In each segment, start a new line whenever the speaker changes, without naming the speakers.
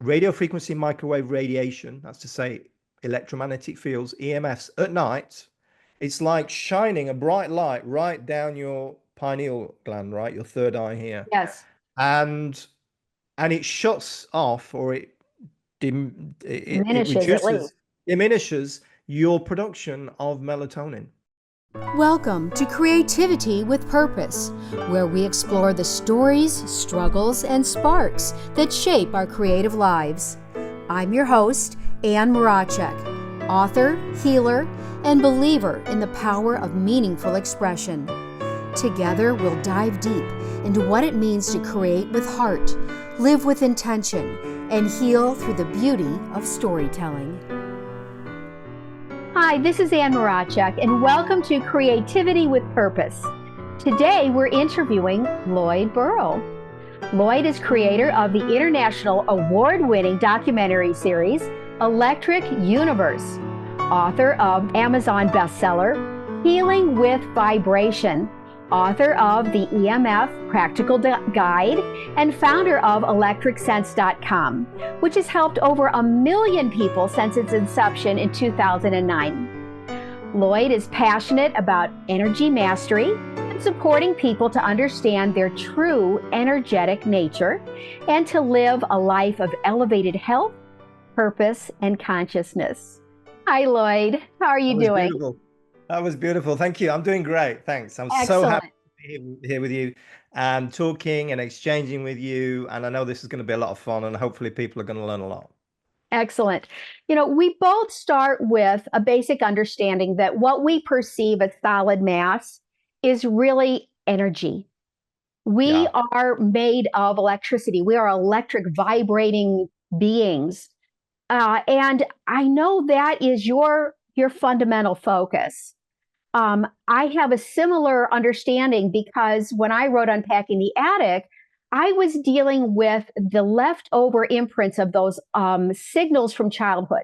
radio frequency microwave radiation, that's to say electromagnetic fields, EMFs at night, it's like shining a bright light right down your pineal gland, right? Your third eye here.
Yes.
And it shuts off or it
Diminishes at least.
diminishes your production of melatonin.
Welcome to Creativity with Purpose, where we explore the stories, struggles, and sparks that shape our creative lives. I'm your host, Anne Moracek, author, healer, and believer in the power of meaningful expression. Together, we'll dive deep into what it means to create with heart, live with intention, and heal through the beauty of storytelling.
Hi, this is Anne Moracek, and welcome to Creativity with Purpose. Today, we're interviewing Lloyd Burrow. Lloyd is creator of the international award-winning documentary series, Electric Universe, author of Amazon bestseller, Healing with Vibration, author of the EMF Practical Guide, and founder of ElectricSense.com, which has helped over 1 million people since its inception in 2009. Lloyd is passionate about energy mastery and supporting people to understand their true energetic nature and to live a life of elevated health, purpose, and consciousness. Hi, Lloyd. How are you doing?
Beautiful. That was beautiful. Thank you. I'm doing great. Thanks. I'm
Excellent.
so happy to be here with you and talking and exchanging with you. And I know this is going to be a lot of fun and hopefully people are going to learn a lot.
Excellent. You know, we both start with a basic understanding that what we perceive as solid mass is really energy. We are made of electricity. We are electric vibrating beings. And I know that is your fundamental focus. I have a similar understanding because when I wrote Unpacking the Attic, I was dealing with the leftover imprints of those signals from childhood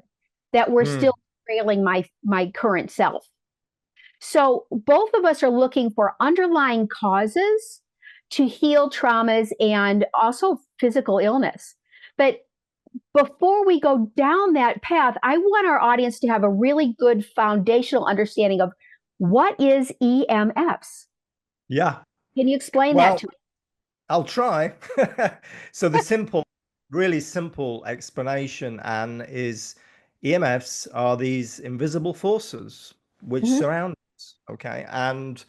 that were still trailing my current self. So both of us are looking for underlying causes to heal traumas and also physical illness. But before we go down that path, I want our audience to have a really good foundational understanding of what is EMFs.
Yeah.
Can you explain that to me?
I'll try. So the really simple explanation, Anne, is EMFs are these invisible forces which surround us. Okay. And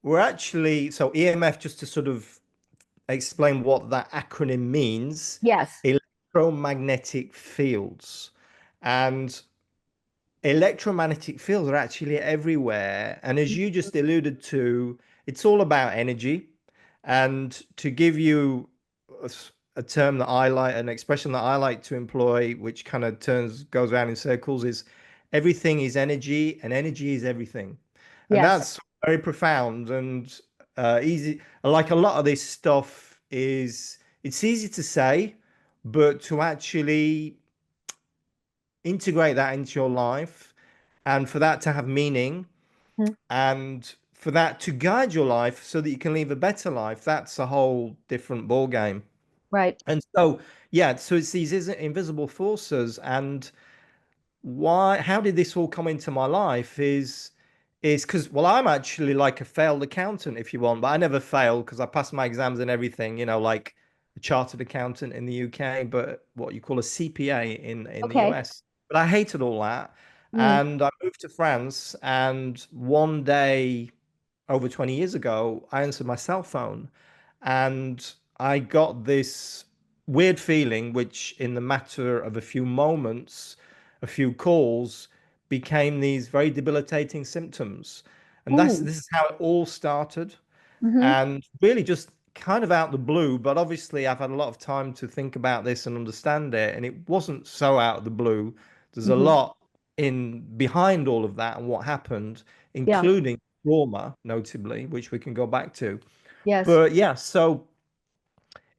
we're actually, so EMF, just to sort of explain what that acronym means.
Yes.
Electromagnetic fields. And electromagnetic fields are actually everywhere. And as you just alluded to, it's all about energy. And to give you a term that I like, an expression that I like to employ, which kind of goes around in circles, is everything is energy and energy is everything. And that's very profound and easy. Like a lot of this stuff it's easy to say, but to actually integrate that into your life and for that to have meaning and for that to guide your life so that you can live a better life, that's a whole different ball game.
Right.
And so, so it's these invisible forces. And how did this all come into my life is because, well, I'm actually like a failed accountant, if you want, but I never failed because I passed my exams and everything, like a chartered accountant in the UK, but what you call a CPA in the US. But I hated all that. And I moved to France, and one day over 20 years ago, I answered my cell phone and I got this weird feeling, which in the matter of a few moments, a few calls, became these very debilitating symptoms. And this is how it all started. And really just kind of out the blue, but obviously I've had a lot of time to think about this and understand it. And it wasn't so out of the blue. There's a lot behind all of that and what happened, including trauma, notably, which we can go back to.
Yes.
But so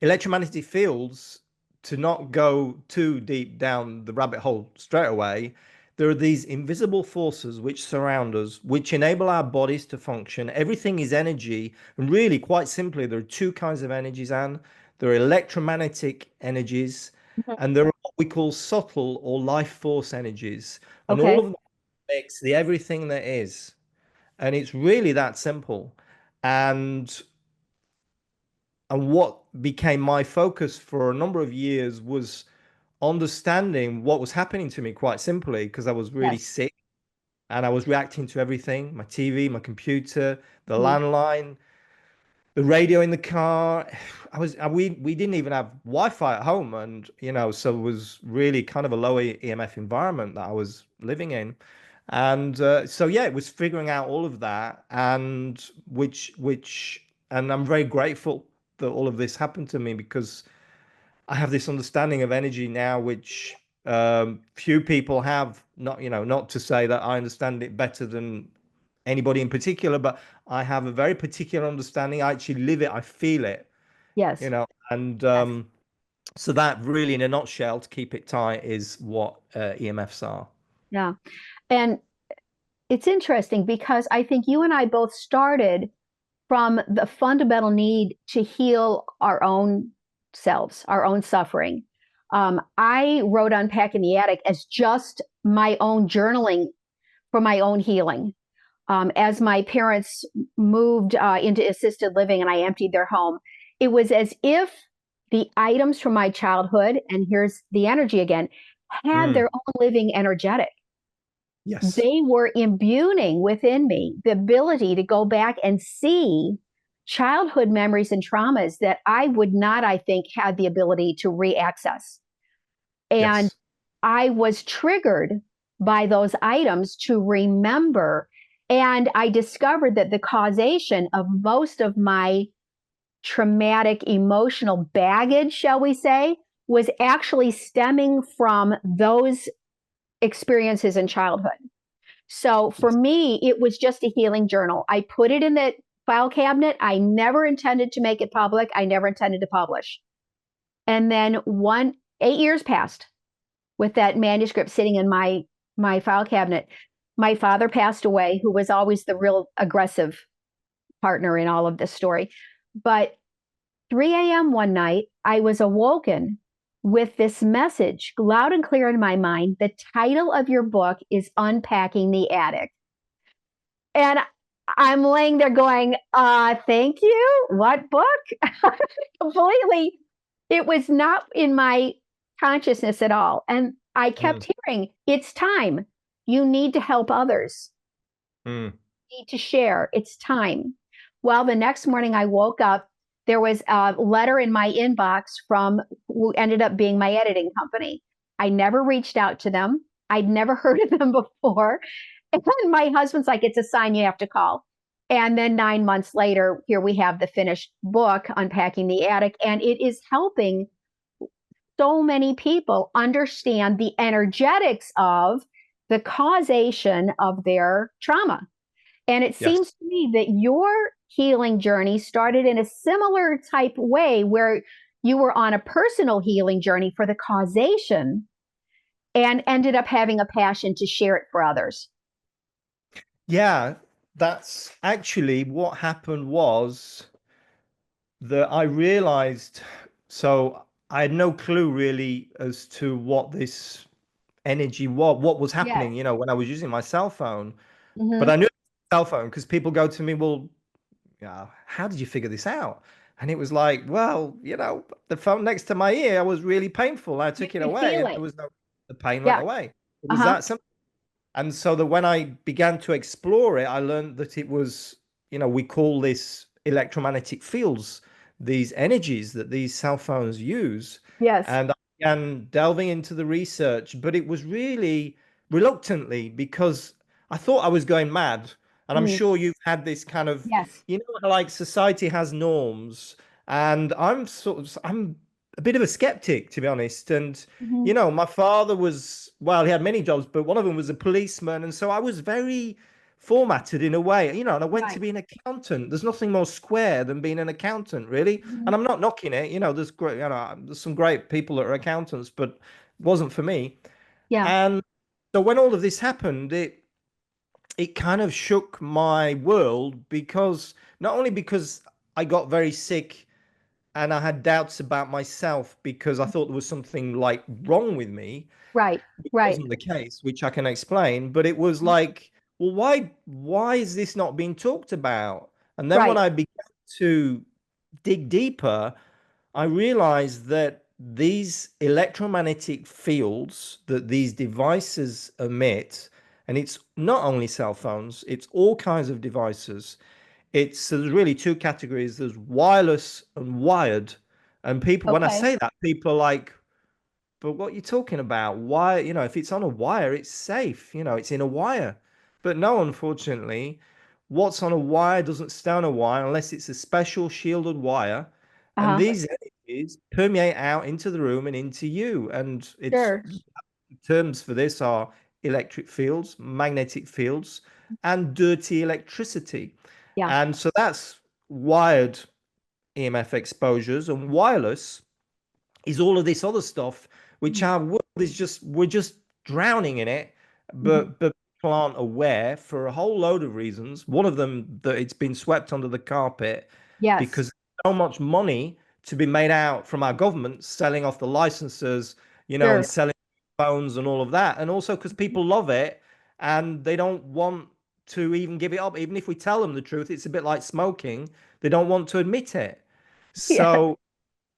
electromagnetic fields, to not go too deep down the rabbit hole straight away, there are these invisible forces which surround us, which enable our bodies to function. Everything is energy. And really, quite simply, there are two kinds of energies, Anne. There are electromagnetic energies
Mhm.
And there are what we call subtle or life force energies, and all
Okay.
of them makes the everything that is. And it's really that simple. And what became my focus for a number of years was understanding what was happening to me, quite simply, because I was really
Yes.
sick and I was reacting to everything, my TV, my computer, the
Mhm.
landline, the radio in the car. We didn't even have Wi-Fi at home, and so it was really kind of a low EMF environment that I was living in. And so yeah, it was figuring out all of that, and and I'm very grateful that all of this happened to me, because I have this understanding of energy now, which few people have. Not to say that I understand it better than anybody in particular, but I have a very particular understanding. I actually live it. I feel it.
Yes.
And
Yes.
so that really, in a nutshell, to keep it tight, is what EMFs are.
Yeah. And it's interesting because I think you and I both started from the fundamental need to heal our own selves, our own suffering. I wrote Unpacking the Attic as just my own journaling for my own healing. As my parents moved into assisted living and I emptied their home, it was as if the items from my childhood, and here's the energy again, had
Mm,
their own living energetic.
yes.
They were imbuing within me the ability to go back and see childhood memories and traumas that I would not, I think, had the ability to re-access. And
Yes.
I was triggered by those items to remember. And I discovered that the causation of most of my traumatic emotional baggage, shall we say, was actually stemming from those experiences in childhood. So for
Yes.
me, it was just a healing journal. I put it in the file cabinet. I never intended to make it public. I never intended to publish. And then 8 years passed with that manuscript sitting in my file cabinet. My father passed away, who was always the real aggressive partner in all of this story. But 3 a.m. one night, I was awoken with this message loud and clear in my mind. The title of your book is Unpacking the Attic. And I'm laying there going, thank you. What book? Completely. It was not in my consciousness at all. And I
Mm,
kept hearing, it's time. You need to help others.
mm,
You need to share. It's time. Well, the next morning I woke up. There was a letter in my inbox from who ended up being my editing company. I never reached out to them. I'd never heard of them before. And my husband's like, it's a sign you have to call. And then 9 months later, here we have the finished book, Unpacking the Attic, and it is helping so many people understand the energetics of the causation of their trauma. And it
yes.
seems to me that your healing journey started in a similar type way where you were on a personal healing journey for the causation and ended up having a passion to share it for others.
Yeah, that's actually what happened. Was that I realized, so I had no clue really as to what this energy was, what was
Yes.
happening, when I was using my cell phone. But
Mm-hmm.
I knew it was a cell phone because people go to me, well, yeah, how did you figure this out? And it was like, well, the phone next to my ear was really painful. I
You
took it
could
away
feel
and
it.
the pain went
Yeah.
away. It was
Uh-huh.
that simple. And so that when I began to explore it, I learned that it was, we call this electromagnetic fields, these energies that these cell phones use.
Yes.
And I began delving into the research, but it was really reluctantly, because I thought I was going mad. And I'm
Mm.
sure you've had this kind of,
Yes.
how, like, society has norms, and I'm a bit of a skeptic, to be honest. And
Mm-hmm.
my father was, well, he had many jobs, but one of them was a policeman. And so I was very formatted in a way, and I went to
Right.
be an accountant. There's nothing more square than being an accountant, really.
Mm-hmm.
And I'm not knocking it. There's great, there's some great people that are accountants, but it wasn't for me.
Yeah.
And so when all of this happened, it kind of shook my world, because not only because I got very sick and I had doubts about myself because I thought there was something like wrong with me.
Right.
It
Right.
wasn't the case, which I can explain, but it was like, well, why is this not being talked about? And then when
Right.
I began to dig deeper, I realized that these electromagnetic fields that these devices emit, and it's not only cell phones, it's all kinds of devices. It's so there's really two categories. There's wireless and wired. And people, when I
Okay.
say that, people are like, but what are you talking about? Why, if it's on a wire, it's safe, it's in a wire. But no, unfortunately, what's on a wire doesn't stay on a wire unless it's a special shielded wire. And
Uh-huh.
these energies permeate out into the room and into you. And it's
Sure.
terms for this are electric fields, magnetic fields, and dirty electricity.
Yeah.
And so that's wired EMF exposures, and wireless is all of this other stuff, which
Mhm.
our world is just, we're just drowning in it,
Mhm.
but people aren't aware for a whole load of reasons. One of them, that it's been swept under the carpet
Yes.
because so much money to be made out from our government selling off the licenses, and
Sure.
selling phones and all of that. And also because people love it and they don't want to even give it up. Even if we tell them the truth, it's a bit like smoking. They don't want to admit it.
Yes.
So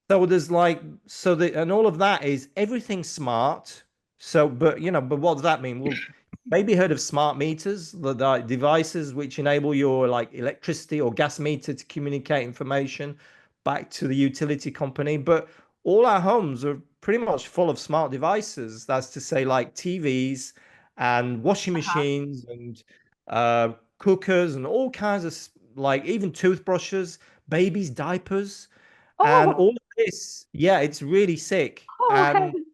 there's like, and all of that is everything smart. So, but what does that mean? Well, maybe heard of smart meters, the devices which enable your like electricity or gas meter to communicate information back to the utility company. But all our homes are pretty much full of smart devices. That's to say, like TVs and washing
Uh-huh.
machines and uh, cookers and all kinds of like even toothbrushes, babies' diapers. And
Oh,
all of this, yeah, it's really sick.
oh,
And
heaven.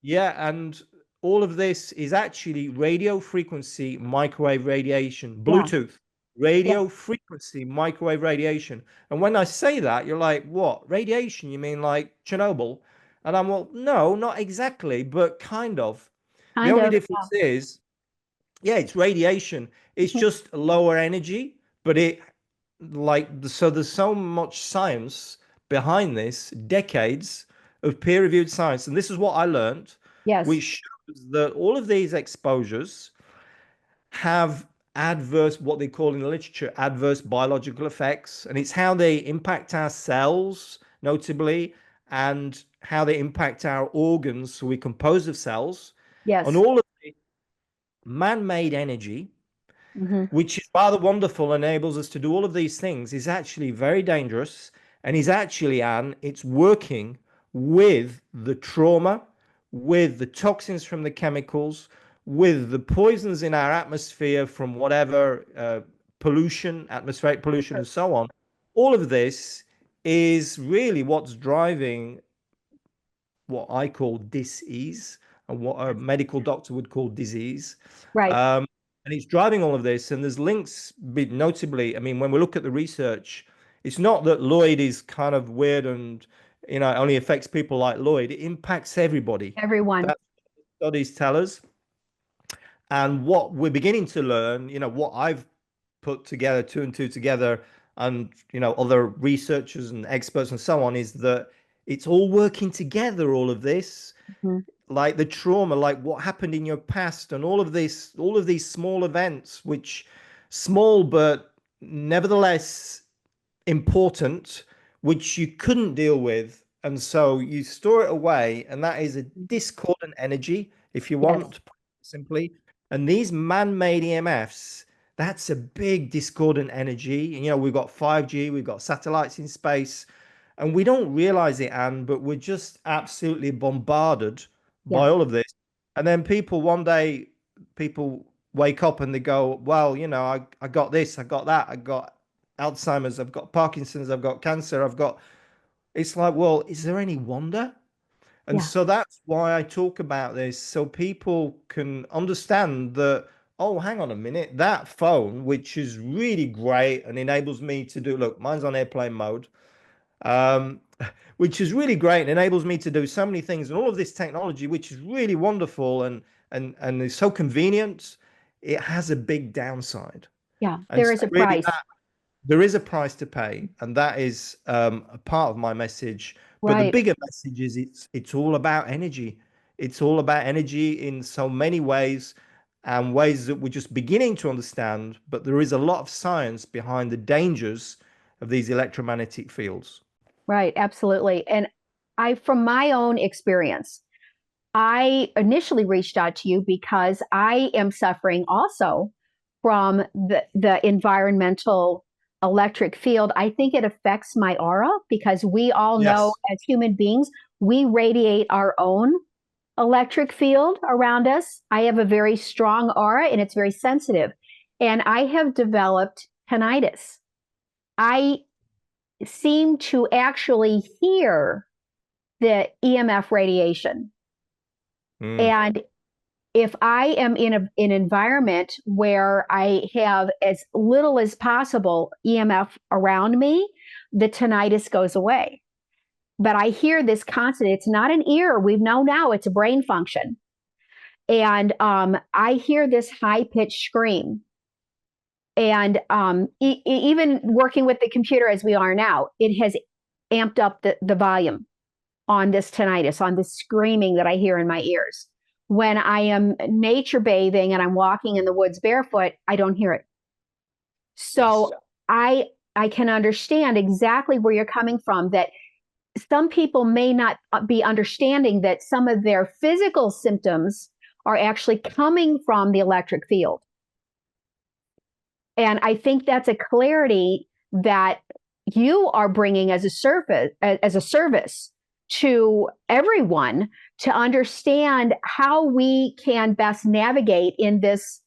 yeah, and all of this is actually radio frequency microwave radiation,
Yeah.
Bluetooth,
Yeah.
radio frequency microwave radiation. And when I say that, you're like, what? Radiation? You mean like Chernobyl? And I'm, well, no, not exactly, but kind of. The
Kind
only
of.
difference is, yeah, it's radiation. It's
Yeah.
just lower energy, but so there's so much science behind this, decades of peer-reviewed science. And this is what I learned,
Yes.
which shows that all of these exposures have adverse, what they call in the literature, adverse biological effects. And it's how they impact our cells, notably, and how they impact our organs. So we're composed of cells. And
Yes.
all of the man-made energy,
Hmm.
which is rather wonderful, enables us to do all of these things, is actually very dangerous. And is actually, Anne, it's working with the trauma, with the toxins from the chemicals, with the poisons in our atmosphere from whatever pollution, atmospheric pollution, and so on. All of this is really what's driving what I call dis-ease and what a medical doctor would call disease.
Right.
Um, and it's driving all of this. And there's links, notably, I mean, when we look at the research, it's not that Lloyd is kind of weird and, only affects people like Lloyd. It impacts everybody.
Everyone.
That's what studies tell us. And what we're beginning to learn, what I've put together, two and two together, and, other researchers and experts and so on, is that it's all working together, all of this,
Mhm.
like the trauma, like what happened in your past, and all of these small events, which small but nevertheless important, which you couldn't deal with. And so you store it away, and that is a discordant energy, if you
Yes.
want to put it simply. And these man-made EMFs, that's a big discordant energy. And, we've got 5G, we've got satellites in space, and we don't realize it, Anne, but we're just absolutely bombarded
Yeah.
by all of this. And then one day, people wake up and they go, well, I got this, I got that, I got Alzheimer's, I've got Parkinson's, I've got cancer, it's like, well, is there any wonder? And
Yeah.
so that's why I talk about this, so people can understand that, oh, hang on a minute, that phone, which is really great and enables me to do, look, mine's on airplane mode, um, which is really great and enables me to do so many things, and all of this technology, which is really wonderful and is so convenient, it has a big downside.
Yeah.
And
There
so
is a
really
price.
there is a price to pay, and that is a part of my message. But the
Right.
bigger message is it's all about energy. It's all about energy in so many ways, and ways that we're just beginning to understand. But there is a lot of science behind the dangers of these electromagnetic fields.
Right. Absolutely. And from my own experience, I initially reached out to you because I am suffering also from the environmental electric field. I think it affects my aura because we all know
Yes.
as human beings, we radiate our own electric field around us. I have a very strong aura and it's very sensitive. And I have developed tinnitus. I seem to actually hear the EMF radiation.
Mm.
And if I am in an environment where I have as little as possible EMF around me, the tinnitus goes away. But I hear this constant. It's not an ear. We know now it's a brain function. And I hear this high pitched scream. And even working with the computer as we are now, it has amped up the volume on this tinnitus, on this screaming that I hear in my ears. When I am nature bathing and I'm walking in the woods barefoot, I don't hear it. So
Yes.
I can understand exactly where you're coming from, that some people may not be understanding that some of their physical symptoms are actually coming from the electric field. And I think that's a clarity that you are bringing as a service to everyone to understand how we can best navigate in this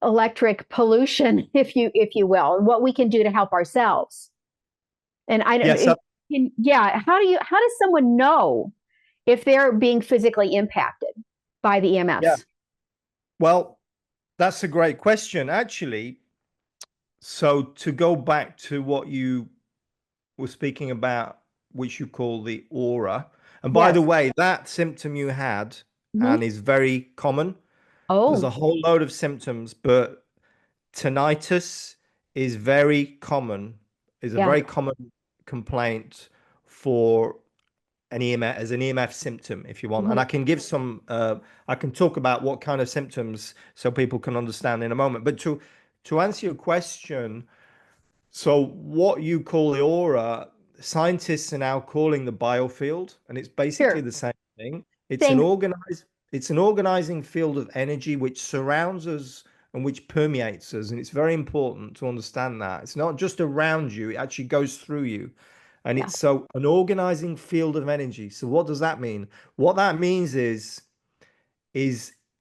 electric pollution, if you will, and what we can do to help ourselves. And
Yes.
yeah, how does someone know if they're being physically impacted by the
Yeah.
EMFs?
Well, that's a great question, actually. So to go back to what you were speaking about, which you call the aura, and by the
Yes.
way, that symptom you had
Mm-hmm.
and is very common. There's a
Oh,
whole load of symptoms, but tinnitus is very common, is a
yeah.
very common complaint for an EMF as an EMF symptom, if you want. And
Mm-hmm.
I can give some, I can talk about what kind of symptoms so people can understand in a moment. But to answer your question, so what you call the aura, scientists are now calling the biofield, and it's basically
Sure.
the same thing. It's
Same.
it's an organizing field of energy which surrounds us and which permeates us. And it's very important to understand that. It's not just around you, it actually goes through you. And
Yeah.
it's so an organizing field of energy. So what does that mean? What that means is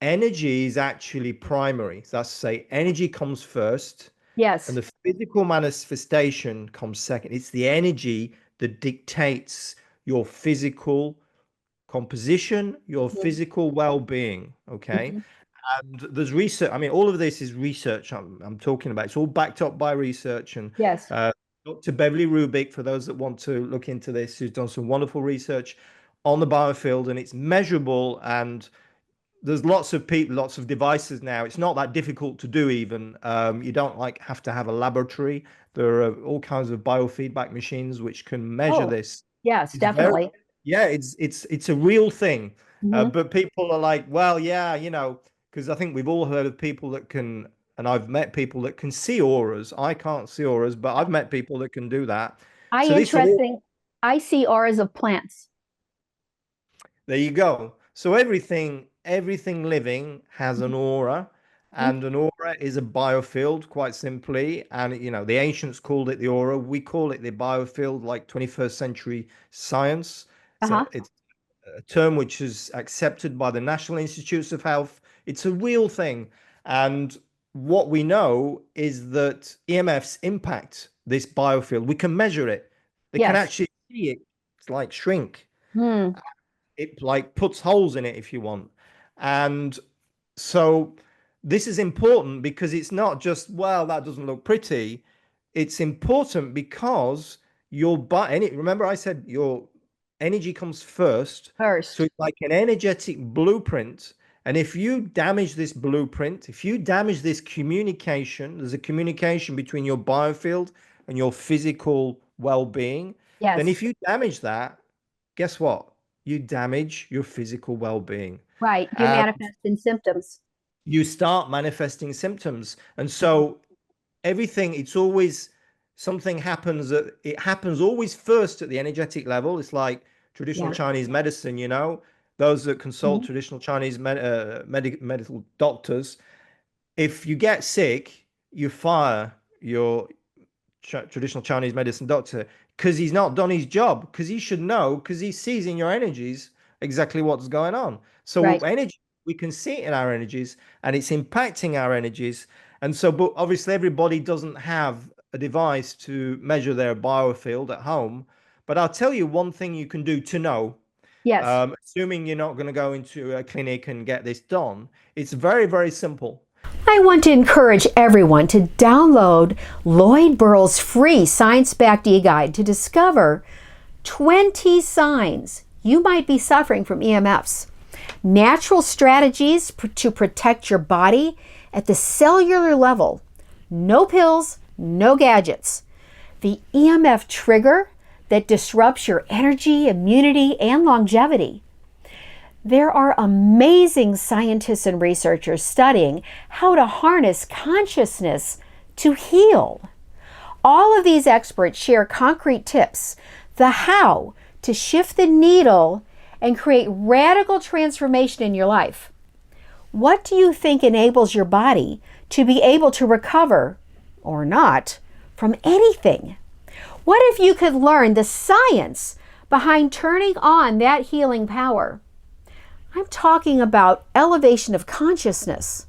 energy is actually primary. So that's to say energy comes first and
Yes.
the physical manifestation comes second. It's the energy that dictates your physical composition, your physical well-being. Okay.
Mm-hmm.
And there's research. I mean, all of this is research I'm talking about. It's all backed up by research. And
Yes.
uh, Dr. Beverly Rubik, for those that want to look into this, who's done some wonderful research on the biofield, and it's measurable. And there's lots of people, lots of devices now. It's not that difficult to do even. You don't like have to have a laboratory. There are all kinds of biofeedback machines which can measure
Oh,
this.
yes,
It's very,
definitely.
yeah, it's a real thing.
Mm-hmm.
But people are like, well, yeah, because I think we've all heard of people that can, and I've met people that can see auras. I can't see auras, but I've met people that can do that. So this all
Interesting. I see auras of plants.
There you go. So everything living has an aura,
Mhm.
and an aura is a biofield, quite simply. And the ancients called it the aura. We call it the biofield, like 21st century science. So
Uh-huh.
it's a term which is accepted by the National Institutes of Health. It's a real thing. And what we know is that EMFs impact this biofield. We can measure it. They can
Yes.
actually see it. It's like shrink.
Hmm.
It like puts holes in it if you want. And so this is important because it's not just, well, that doesn't look pretty. It's important because remember I said your energy comes first. So
First.
it's like an energetic blueprint. And if you damage this blueprint, if you damage this communication, there's a communication between your biofield and your physical well-being, then
Yes.
if you damage that, guess what? You damage your physical well-being.
Right. You
And
manifest in symptoms.
you start manifesting symptoms. And
Mhm.
so everything, it's always something happens that it happens always first at the energetic level. It's like traditional
Yeah.
Chinese medicine, you know, those that consult
Mhm.
traditional Chinese medical doctors. If you get sick, you fire your traditional Chinese medicine doctor because he's not done his job, because he should know, because he sees in your energies exactly what's going on. So
Right.
energy, we can see it in our energies and it's impacting our energies. And so, but obviously everybody doesn't have a device to measure their biofield at home. But I'll tell you one thing you can do to know,
Yes.
assuming you're not going to go into a clinic and get this done. It's very, very simple.
I want to encourage everyone to download Lloyd Burrell's free science-backed e-guide to discover 20 signs you might be suffering from EMFs. Natural strategies to protect your body at the cellular level. No pills, no gadgets. The EMF trigger that disrupts your energy, immunity, and longevity. There are amazing scientists and researchers studying how to harness consciousness to heal. All of these experts share concrete tips, the how to shift the needle and create radical transformation in your life. What do you think enables your body to be able to recover, or not, from anything? What if you could learn the science behind turning on that healing power? I'm talking about elevation of consciousness.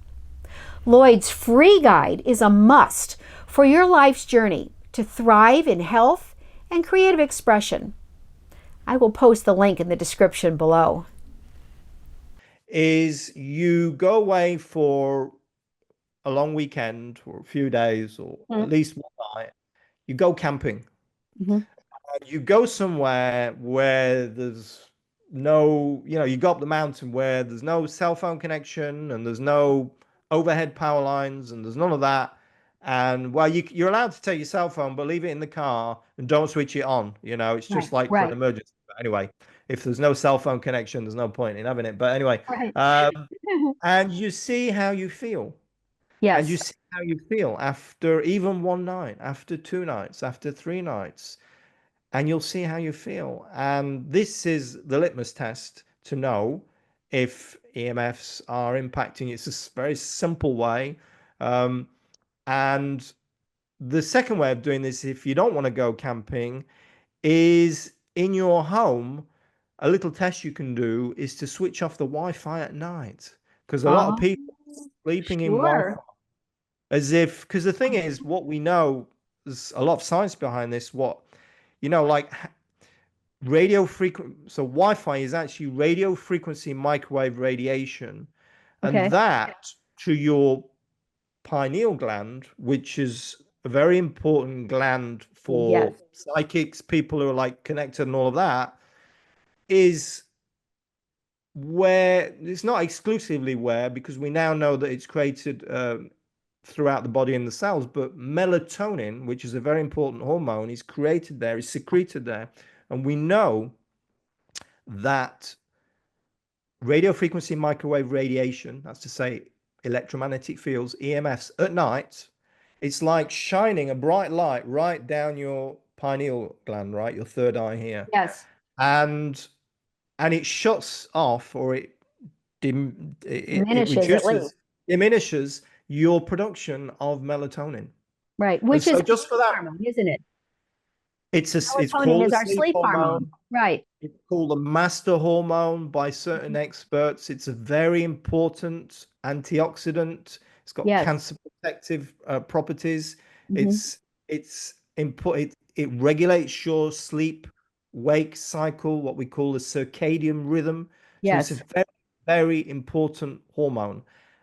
Lloyd's free guide is a must for your life's journey to thrive in health and creative expression. I will post the link in the description below.
Is you go away for a long weekend or a few days or at
Mhm.
least one night, you go camping.
Mhm.
You go somewhere where there's no, you go up the mountain where there's no cell phone connection and there's no overhead power lines and there's none of that. And well, you're allowed to take your cell phone, but leave it in the car and don't switch it on. It's
Right.
just like for an
Right.
emergency. But anyway, if there's no cell phone connection, there's no point in having it. But anyway,
Right.
and you see how you feel. And you
Yes.
see how you feel after even one night, after two nights, after three nights, and you'll see how you feel. And this is the litmus test to know if EMFs are impacting you. It's a very simple way. Um, and the second way of doing this, if you don't want to go camping, is in your home. A little test you can do is to switch off the Wi-Fi at night, because a lot of
Oh,
people sleeping in Wi-Fi
sure.
as if, because the thing is, what we know, there's a lot of science behind this. Like radio frequency, so Wi-Fi is actually radio frequency microwave radiation, and
Okay.
that to your pineal gland, which is a very important gland for
Yes.
psychics, people who are like connected and all of that, is where it's not exclusively where, because we now know that it's created throughout the body and the cells, but melatonin, which is a very important hormone, is created there, is secreted there. And we know that radio frequency microwave radiation, that's to say electromagnetic fields, EMFs, at night, it's like shining a bright light right down your pineal gland, right? Your third eye here.
Yes.
And it shuts off, or it
Diminishes at least.
diminishes your production of melatonin.
Right.
And
Which is
so
a
just for
sleep
that,
hormone, isn't it?
it's
Melatonin
called
is
a
our
sleep
sleep
hormone.
hormone. Right.
It's called a master hormone by certain
Mhm.
experts. It's a very important antioxidant. It's got
Yes.
cancer protective properties.
Hmm.
It's important. It regulates your sleep wake cycle, what we call the circadian rhythm. So it's a
Yes.
very, very important hormone.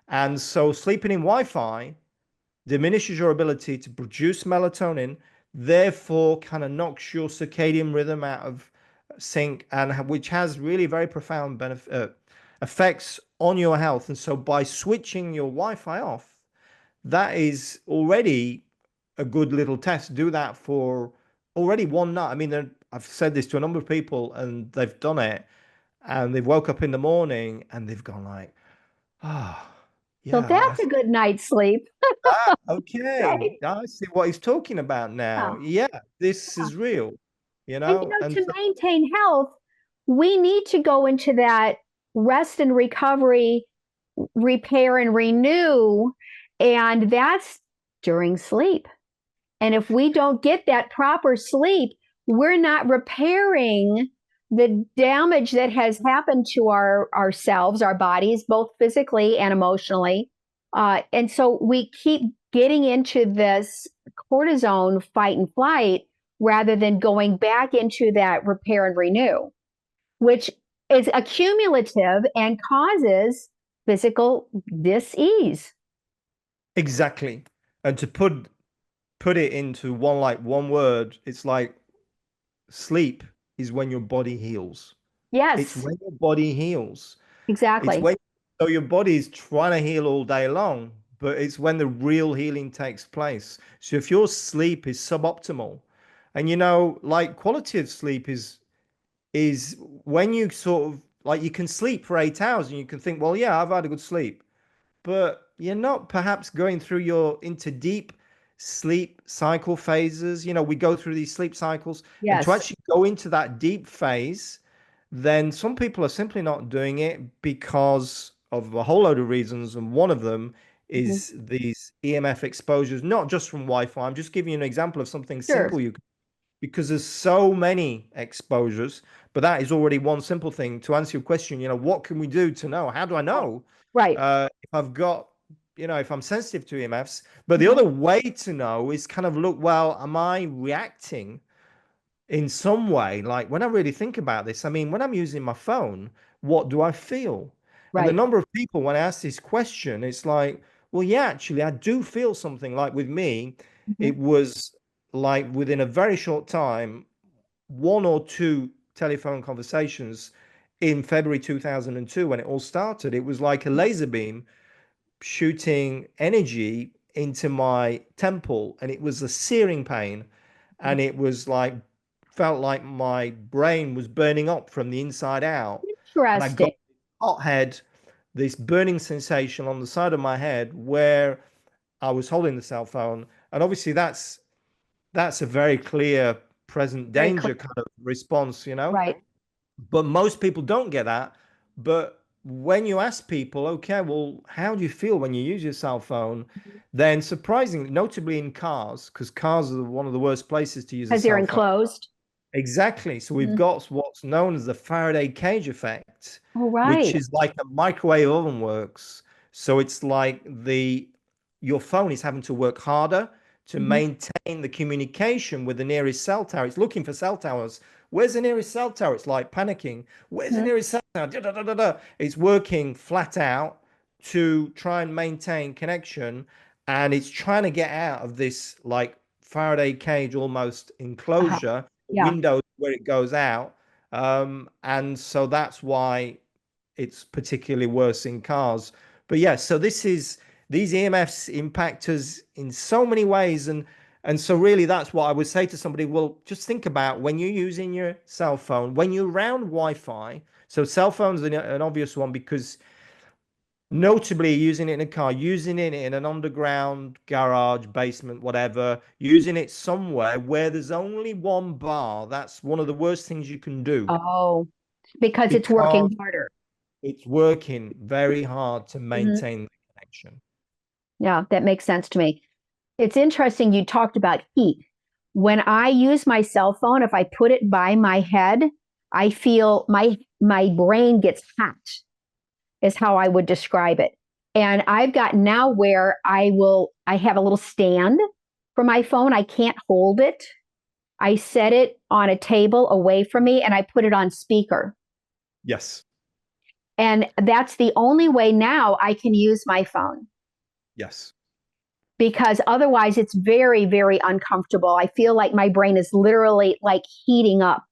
And so sleeping in Wi-Fi diminishes your ability to produce melatonin, therefore kind of knocks your circadian rhythm out of sync, and which has really very profound benefit, effects on your health. And so by switching your Wi-Fi off, that is already a good little test. Do that for already one night. I mean, I've said this to a number of people and they've done it and they've woke up in the morning and they've gone like, ah,
So
yeah,
that's a good night's sleep,
okay.
right?
I see what he's talking about now.
Yeah.
Yeah, this is real,
And
and
to
so
maintain health, we need to go into that rest and recovery, repair and renew, and that's during sleep. And if we don't get that proper sleep, we're not repairing the damage that has happened to ourselves, our bodies, both physically and emotionally. And so we keep getting into this cortisone fight and flight rather than going back into that repair and renew, which is accumulative and causes physical dis-ease.
exactly. And to put it into one word, it's like sleep is when your body heals. It's
Yes,
when your body heals. It's
exactly.
when so your body is trying to heal all day long, but it's when the real healing takes place. So if your sleep is suboptimal, and like quality of sleep is when you sort of like you can sleep for 8 hours and you can think, well, yeah, I've had a good sleep, but you're not perhaps going through your into deep sleep cycle phases. We go through these sleep cycles, and to
Yes.
actually go into that deep phase, then some people are simply not doing it because of a whole load of reasons. And one of them
Mhm.
is these EMF exposures, not just from Wi-Fi. I'm just giving you an example of something
Sure.
simple because there's so many exposures, but that is already one simple thing. To answer your question, what can we do to know? How do I
Right.
know
Right.
if I've got, if I'm sensitive to EMFs? But the
Mhm.
other way to know is kind of look, well, am I reacting in some way? Like when I really think about this, I mean, when I'm using my phone, what do I feel? And the
Right.
number of people, when I ask this question, it's like, well, yeah, actually, I do feel something. Like with me,
Mhm.
it was like within a very short time, one or two telephone conversations in February 2002 when it all started. It was like a laser beam shooting energy into my temple, and it was a searing pain, and it was like felt like my brain was burning up from the inside out, and I
Interesting.
got hot head, this burning sensation on the side of my head where I was holding the cell phone. And obviously that's a very clear present
Very clear.
danger kind of response.
Right.
But most people don't get that. But when you ask people, okay, well, how do you feel when you use your cell phone? Then surprisingly, notably in cars, because cars are one of the worst places to use a
Because they're
cell phone.
enclosed.
Exactly. So we've
Mhm.
got what's known as the Faraday cage effect,
Oh,
which
right.
is like a microwave oven works. So it's like your phone is having to work harder to
Mhm.
maintain the communication with the nearest cell tower. It's looking for cell towers. Where's the nearest cell tower? It's like panicking. Where's the
Mhm.
nearest cell tower? Da, da, da, da, da. It's working flat out to try and maintain connection. And it's trying to get out of this like Faraday cage almost
Uh-huh.
enclosure,
Yeah.
windows where it goes out. And so that's why it's particularly worse in cars. But yeah, so these EMFs impact us in so many ways. And so really that's what I would say to somebody. Well, just think about when you're using your cell phone, when you're around Wi-Fi. So cell phones are an obvious one because notably using it in a car, using it in an underground garage, basement, whatever, using it somewhere where there's only one bar, that's one of the worst things you can do
Oh, because it's
because
working harder.
it's working very hard to
Mhm.
maintain the connection.
Yeah, that makes sense to me. It's interesting you talked about heat. When I use my cell phone, if I put it by my head, I feel my brain gets hot, is how I would describe it. And I've got now where I have a little stand for my phone. I can't hold it. I set it on a table away from me and I put it on speaker.
Yes.
And that's the only way now I can use my phone
Yes.
because otherwise it's very, very uncomfortable. I feel like my brain is literally like heating up.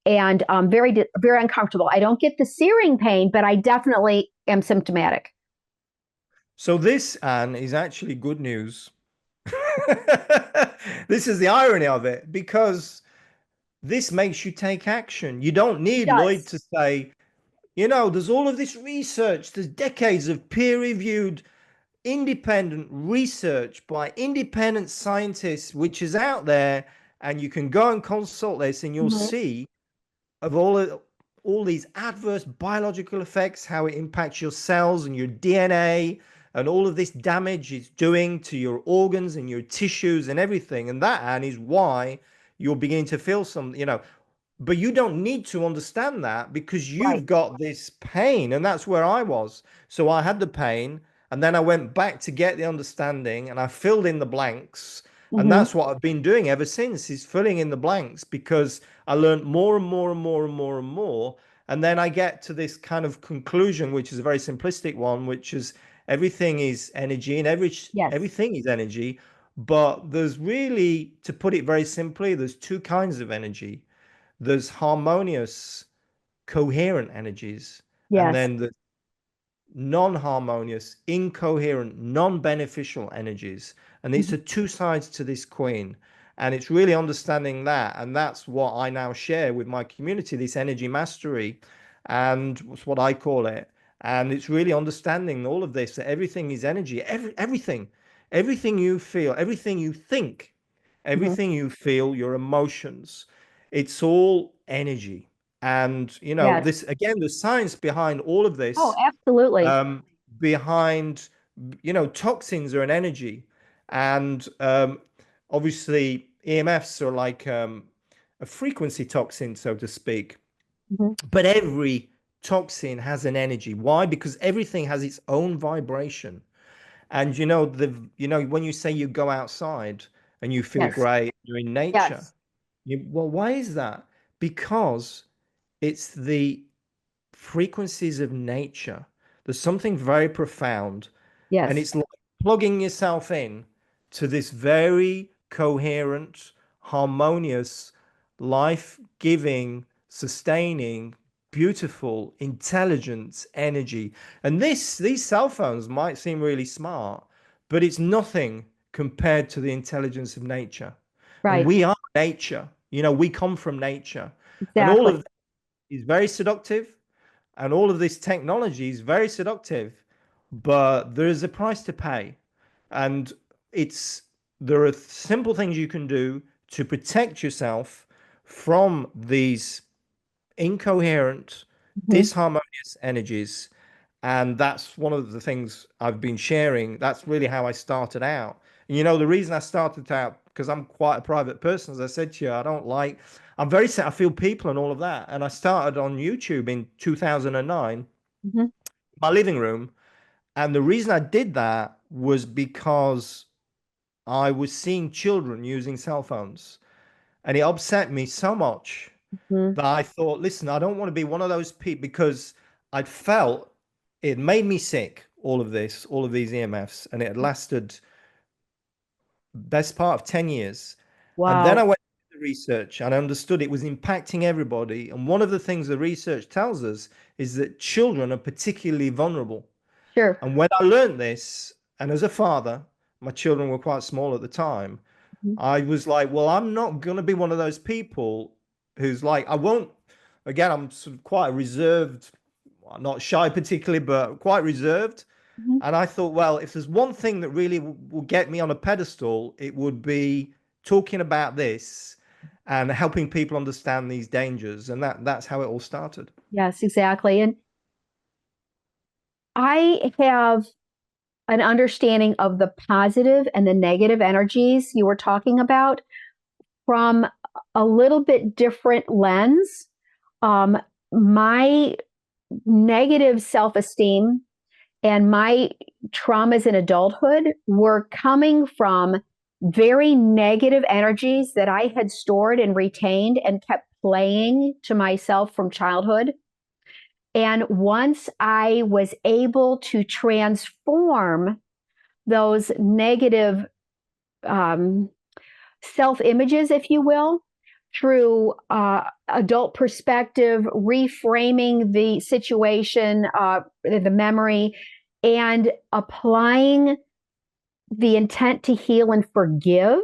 and very uncomfortable. I don't get the searing pain, but I definitely am symptomatic.
So this, Anne, is actually good news. This is the irony of it, because this makes you take action. You don't
It
need Lloyd
does.
to say, there's all of this research, there's decades of peer-reviewed independent research by independent scientists, which is out there, and you can go and consult this and you'll
Mhm.
see of all these adverse biological effects, how it impacts your cells and your DNA, and all of this damage it's doing to your organs and your tissues and everything. And that, Anne, is why you're beginning to feel but you don't need to understand that, because
Right.
you've got this pain, and that's where I was. So I had the pain, and then I went back to get the understanding, and I filled in the blanks. And
Hmm.
that's what I've been doing ever since, is filling in the blanks, because I learned more and more and more and more and more. And then I get to this kind of conclusion, which is a very simplistic one, which is everything is energy, and
Yes.
everything is energy. But there's really, to put it very simply, there's two kinds of energy. There's harmonious, coherent energies, and
Yes.
then the non-harmonious, incoherent, non-beneficial energies. And these
Mhm.
are two sides to this coin. And it's really understanding that. And that's what I now share with my community, this energy mastery. And it's what I call it. And it's really understanding all of this, that everything is energy. Everything you feel, everything you think,
Mhm.
everything you feel, your emotions, it's all energy. And,
Yes.
this, again, the science behind all of
Oh,
this,
absolutely.
um, behind, toxins are an energy. And obviously, EMFs are like a frequency toxin, so to speak.
Mhm.
But every toxin has an energy. Why? Because everything has its own vibration. And when you say you go outside and you feel
Yes.
great, you're in nature.
Yes.
Well, why is that? Because it's the frequencies of nature. There's something very profound, and
Yes.
it's like plugging yourself in to this very coherent, harmonious, life-giving, sustaining, beautiful, intelligent energy. And these cell phones might seem really smart, but it's nothing compared to the intelligence of nature. And
Right.
we are nature. We come from nature. And all
Exactly.
of is very seductive, and all of this technology is very seductive, but there is a price to pay. And it's there are simple things you can do to protect yourself from these incoherent,
Mhm.
disharmonious energies. And that's one of the things I've been sharing. That's really how I started out. And the reason I started out, because I'm quite a private person, as I said to you, I'm very sad. I feel people and all of that. And I started on YouTube in 2009,
Mhm.
my living room. And the reason I did that was because I was seeing children using cell phones. And it upset me so much
Mhm.
that I thought, listen, I don't want to be one of those people, because I'd felt it made me sick, all of these EMFs, and it had lasted best part of 10 years. And then I
Wow.
went to the research and I understood it was impacting everybody. And one of the things the research tells us is that children are particularly vulnerable.
Sure.
And when I learned this, and as a father, my children were quite small at the time,
Mhm.
I was like, well, I'm not going to be one of those people who's like, I won't, again, I'm sort of quite reserved, not shy particularly, but quite reserved.
Mhm.
And I thought, well, if there's one thing that really will get me on a pedestal, it would be talking about this and helping people understand these dangers. And that's how it all started.
Yes, exactly. And I have an understanding of the positive and the negative energies you were talking about from a little bit different lens. My negative self esteem and my traumas in adulthood were coming from very negative energies that I had stored and retained and kept playing to myself from childhood. And once I was able to transform those negative um, self images, if you will, through adult perspective, reframing the situation, the memory, and applying the intent to heal and forgive,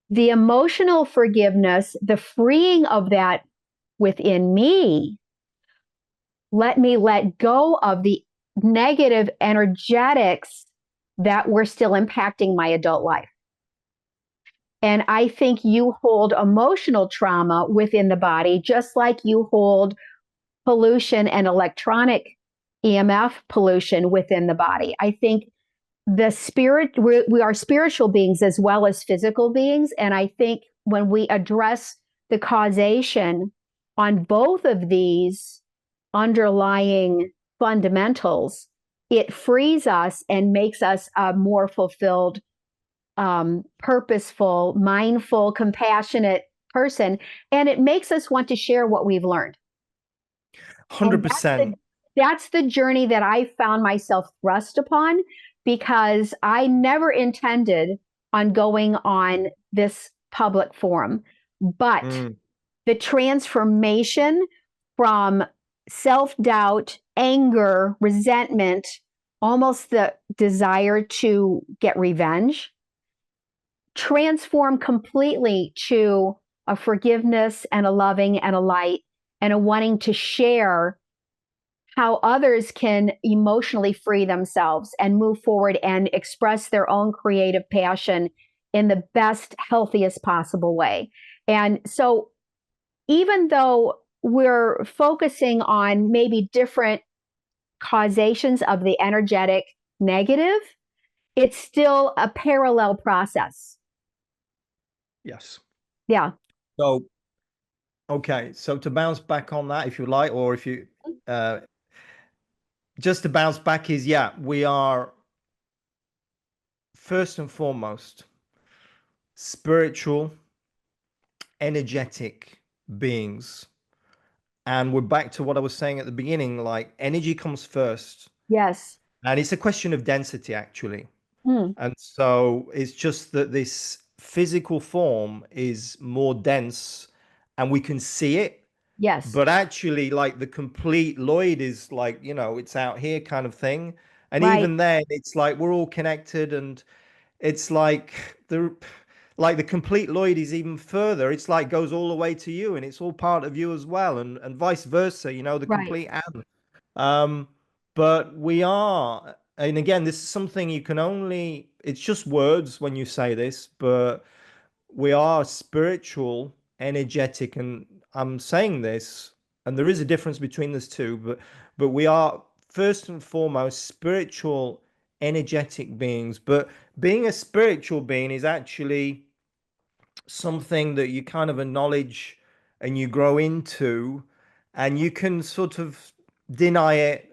the emotional forgiveness, the freeing of that within me, let me let go of the negative energetics that were still impacting my adult life. And I think you hold emotional trauma within the body, just like you hold pollution and electronic EMF pollution within the body. I think the spirit, we are spiritual beings as well as physical beings. And I think when we address the causation on both of these underlying fundamentals, it frees us and makes us a more fulfilled, purposeful, mindful, compassionate person. And it makes us want to share what we've learned. And
100%.
that's the journey that I found myself thrust upon, because I never intended on going on this public forum. But the transformation from self-doubt, anger, resentment, almost the desire to get revenge, transform completely to a forgiveness and a loving and a light and a wanting to share how others can emotionally free themselves and move forward and express their own creative passion in the best, healthiest possible way. And so, even though we're focusing on maybe different causations of the energetic negative, it's still a parallel process.
Yes.
Yeah.
So, okay. So to bounce back on that, if you like, or if you, just to bounce back is, yeah, we are first and foremost spiritual, energetic beings. And we're back to what I was saying at the beginning, like energy comes first.
Yes.
And it's a question of density, actually.
Mm.
And so it's just that this physical form is more dense and we can see it.
Yes.
But actually, like the complete Lloyd is like, it's out here kind of thing. And
Right.
even then, it's like we're all connected, and it's like the complete Lloyd is even further. It's like goes all the way to you, and it's all part of you as well, and vice versa, the
Right.
complete and. Um, but we are, and again, this is something you can only, it's just words when you say this, but we are spiritual, energetic, and I'm saying this, and there is a difference between those two, but we are first and foremost spiritual, energetic beings. But being a spiritual being is actually something that you kind of acknowledge and you grow into, and you can sort of deny it,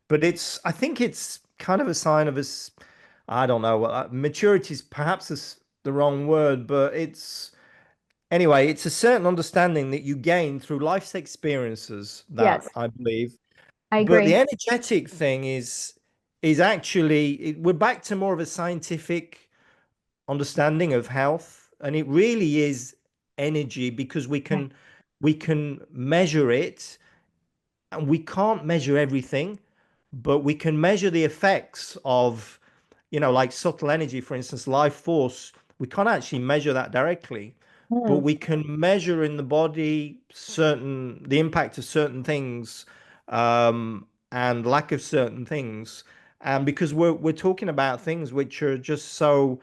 but I think it's kind of a sign of us. I don't know, maturity is perhaps the wrong word, but it's a certain understanding that you gain through life's experiences, that
Yes.
I believe.
I
But the
agree.
energetic thing is actually, we're back to more of a scientific understanding of health, and it really is energy, because
Right.
we can measure it, and we can't measure everything, but we can measure the effects of, like subtle energy, for instance, life force. We can't actually measure that directly, but
Mm.
we can measure in the body the impact of certain things, and lack of certain things. And because we're talking about things which are just so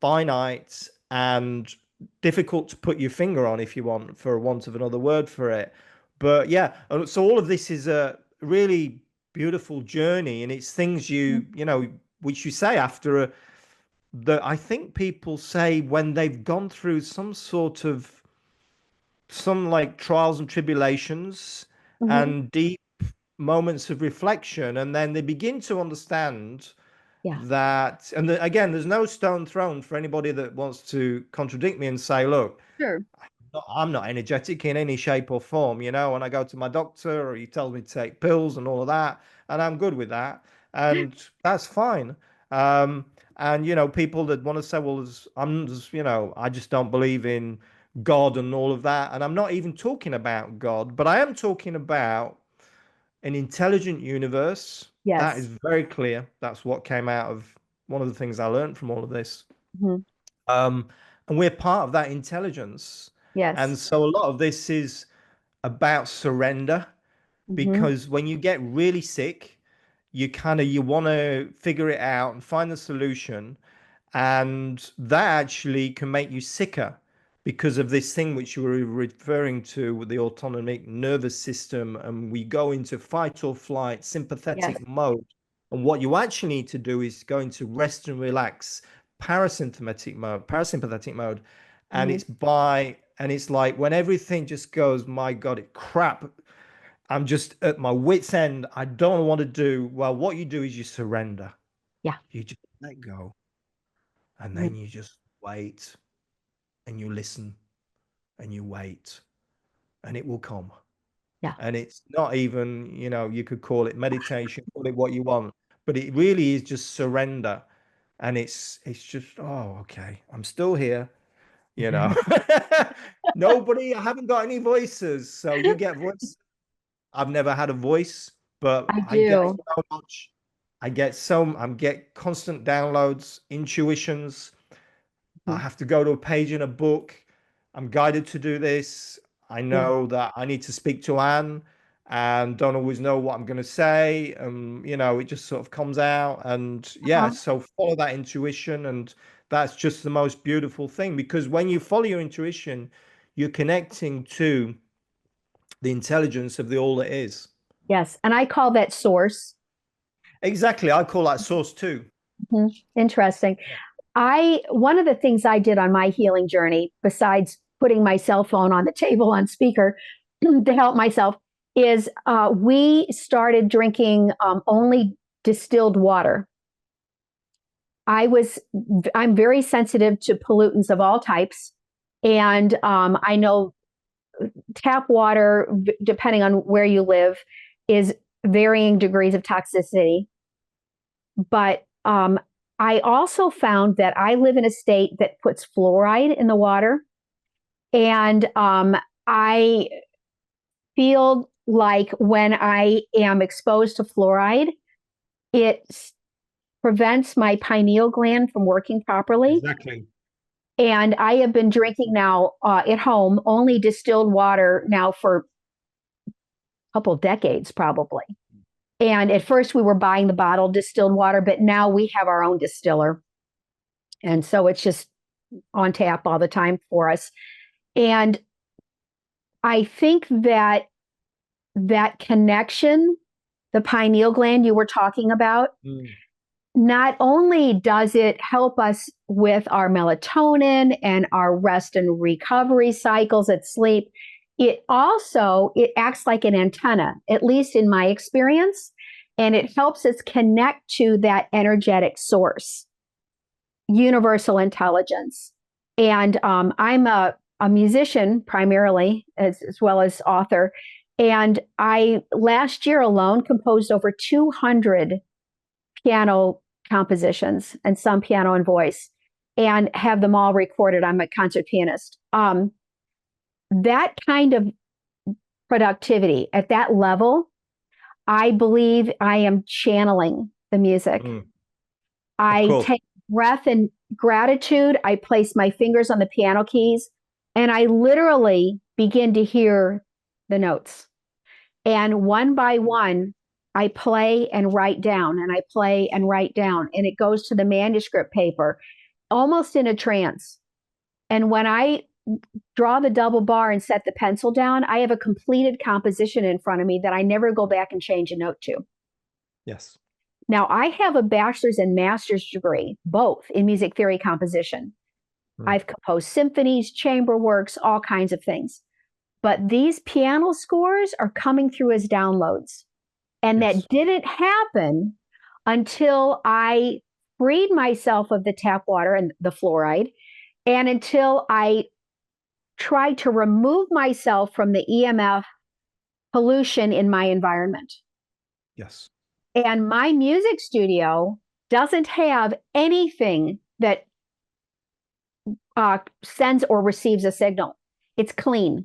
finite and difficult to put your finger on, if you want, for want of another word for it. But yeah, so all of this is a really beautiful journey, and it's things which you say after that I think people say when they've gone through some like trials and tribulations
Mm-hmm.
and deep moments of reflection, and then they begin to understand
Yeah.
that, and again, there's no stone thrown for anybody that wants to contradict me and say, look,
Sure.
I'm not energetic in any shape or form, when I go to my doctor or he tells me to take pills and all of that, and I'm good with that, and that's fine. And, people that want to say, well, I'm just, I just don't believe in God and all of that. And I'm not even talking about God, but I am talking about an intelligent universe. That is
Yes.
very clear. That's what came out of one of the things I learned from all of this.
Mhm.
Um, and we're part of that intelligence. And
Yes.
so a lot of this is about surrender,
Hmm.
because when you get really sick, you want to figure it out and find the solution, and that actually can make you sicker because of this thing which you were referring to with the autonomic nervous system, and we go into fight or flight
Yes.
sympathetic mode. And what you actually need to do is go into rest and relax parasympathetic mode. And
Hmm.
it's like when everything just goes, my God, it crap, I'm just at my wit's end, I don't want to do. Well, what you do is you surrender.
Yeah.
You just let go, and
Mhm.
then you just wait, and you listen, and you wait, and it will come.
Yeah.
And it's not even, you could call it meditation, call it what you want, but it really is just surrender. And it's just, oh, okay, I'm still here, you know. Nobody, I haven't got any voices. So you get voice. I've never had a voice, but
I
I get
do.
so much. I get constant downloads, intuitions. I
Mhm.
have to go to a page in a book. I'm guided to do this. I
Yeah.
know that I need to speak to Anne and don't always know what I'm going to say. It just sort of comes out. And yeah,
Uh-huh.
so follow that intuition. And that's just the most beautiful thing, because when you follow your intuition, you're connecting to the intelligence of the all that is.
Yes. And I call that source.
Exactly. I call that source too.
Mhm. Interesting. One of the things I did on my healing journey, besides putting my cell phone on the table on speaker to help myself, is we started drinking only distilled water. I'm very sensitive to pollutants of all types. And I know tap water, depending on where you live, is varying degrees of toxicity. But I also found that I live in a state that puts fluoride in the water. And I feel like when I am exposed to fluoride, it prevents my pineal gland from working properly.
Exactly.
And I have been drinking now at home only distilled water now for a couple of decades, probably. And at first we were buying the bottled distilled water, but now we have our own distiller. And so it's just on tap all the time for us. And I think that that connection, the pineal gland you were talking about,
Mm.
not only does it help us with our melatonin and our rest and recovery cycles at sleep, it acts like an antenna, at least in my experience, and it helps us connect to that energetic source, universal intelligence. And I'm a musician primarily, as well as author. And I last year alone composed over 200 piano compositions and some piano and voice, and have them all recorded. I'm a concert pianist. That kind of productivity at that level, I believe I am channeling the music.
Mm. Of
I
course.
take breath and gratitude. I place my fingers on the piano keys and I literally begin to hear the notes. And one by one, I play and write down, and I play and write down, and it goes to the manuscript paper almost in a trance. And when I draw the double bar and set the pencil down, I have a completed composition in front of me that I never go back and change a note to.
Yes.
Now, I have a bachelor's and master's degree, both in music theory composition.
Mm.
I've composed symphonies, chamber works, all kinds of things. But these piano scores are coming through as downloads. And
Yes.
that didn't happen until I freed myself of the tap water and the fluoride, and until I tried to remove myself from the EMF pollution in my environment.
Yes.
And my music studio doesn't have anything that sends or receives a signal. It's clean.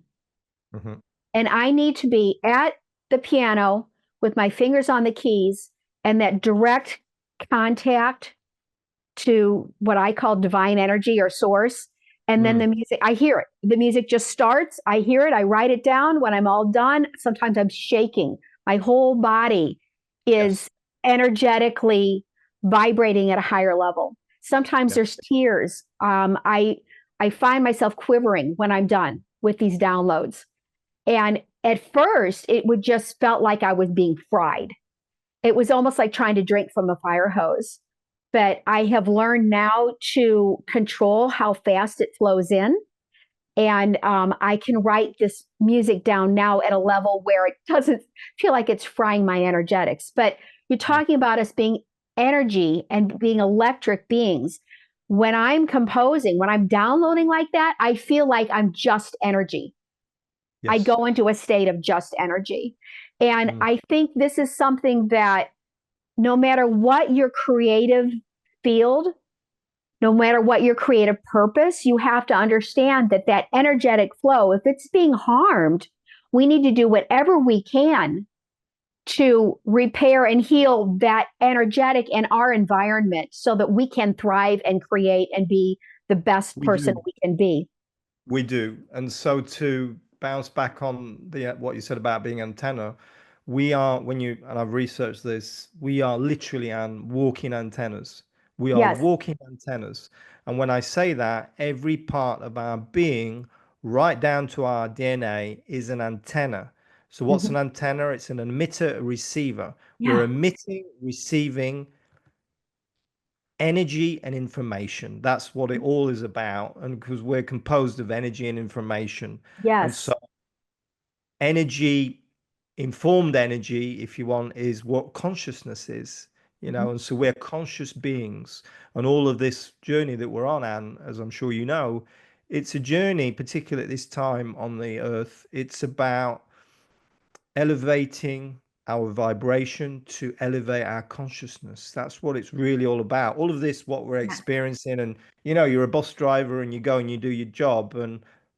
Hmm.
And I need to be at the piano with my fingers on the keys and that direct contact to what I call divine energy or source. And then the music, I hear it. The music just starts. I hear it. I write it down. When I'm all done, sometimes I'm shaking. My whole body
Yes.
is energetically vibrating at a higher level. Sometimes
Yeah.
there's tears. I find myself quivering when I'm done with these downloads. And at first, it would just felt like I was being fried. It was almost like trying to drink from a fire hose. But I have learned now to control how fast it flows in. And I can write this music down now at a level where it doesn't feel like it's frying my energetics. But you're talking about us being energy and being electric beings. When I'm composing, when I'm downloading like that, I feel like I'm just energy. I
Yes.
go into a state of just energy. And
Mm.
I think this is something that no matter what your creative field, no matter what your creative purpose, you have to understand that that energetic flow, if it's being harmed, we need to do whatever we can to repair and heal that energetic in our environment so that we can thrive and create and be the best
We
person
do.
we can be.
We do. And so to bounce back on the what you said about being antenna, we are, when you, and I've researched this, we are literally walking antennas. We are
Yes.
walking antennas. And when I say that, every part of our being, right down to our DNA, is an antenna. So what's
Mhm.
an antenna? It's an emitter, a receiver. We're
Yeah.
emitting, receiving energy and information. That's what it all is about. And because we're composed of energy and information. And so
Yes.
energy, informed energy, if you want, is what consciousness is,
Mhm.
and so we're conscious beings. And all of this journey that we're on, and as I'm sure you know, it's a journey, particularly at this time on the earth. It's about elevating our vibration to elevate our consciousness. That's what it's really all about. All of this, what we're
Yes.
experiencing, and you're a bus driver and you go and you do your job,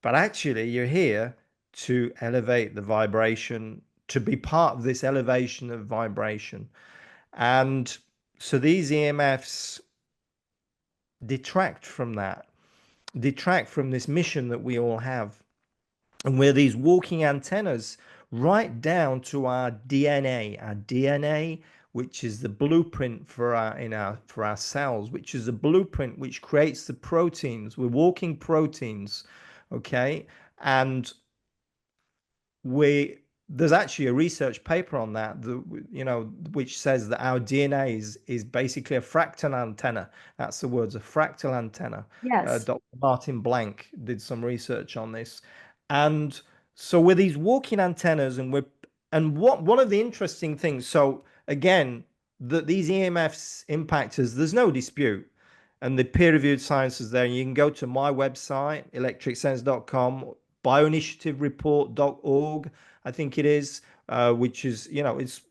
but actually you're here to elevate the vibration, to be part of this elevation of vibration. And so these EMFs detract from that, detract from this mission that we all have. And we're these walking antennas right down to our DNA, which is the blueprint for our cells, which is the blueprint which creates the proteins. We're walking proteins, okay? And we there's actually a research paper on that, which says that our DNA is basically a fractal antenna. That's the words, a fractal antenna.
Yes.
Dr. Martin Blank did some research on this. And so we're these walking antennas, and what one of the interesting things, so again, that these EMFs impact us, there's no dispute. And the peer-reviewed science is there. And you can go to my website, electricsense.com, bioinitiativereport.org, I think it is, which is, it's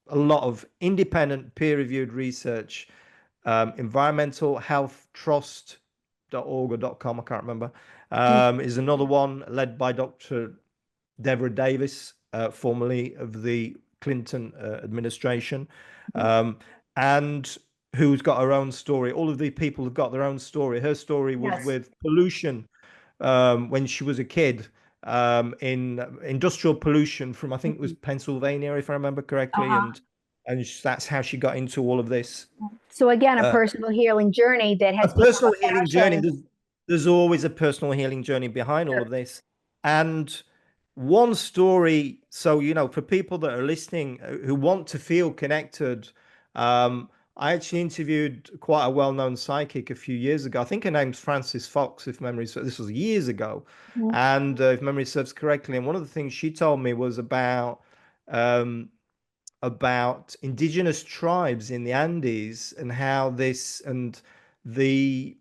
a lot of independent peer-reviewed research. Environmental Health Trust.org or .com, I can't remember,
Mm.
is another one led by Dr. Deborah Davis, formerly of the Clinton administration, um, and who's got her own story. All of the people have got their own story. Her story was
Yes.
with pollution when she was a kid, in industrial pollution from, I think it was
Mhm.
Pennsylvania, if I remember correctly,
Uh-huh.
and that's how she got into all of this.
So again, a
Uh,
personal healing journey that
a
has become
personal
a
healing journey.
passion.
There's always a personal healing journey behind all
Sure.
of this. And one story, so for people that are listening, who want to feel connected, I actually interviewed quite a well-known psychic a few years ago. I think her name's Frances Fox, if memory serves. This was years ago,
Mhm.
and if memory serves correctly. And one of the things she told me was um, about indigenous tribes in the Andes, and how this and the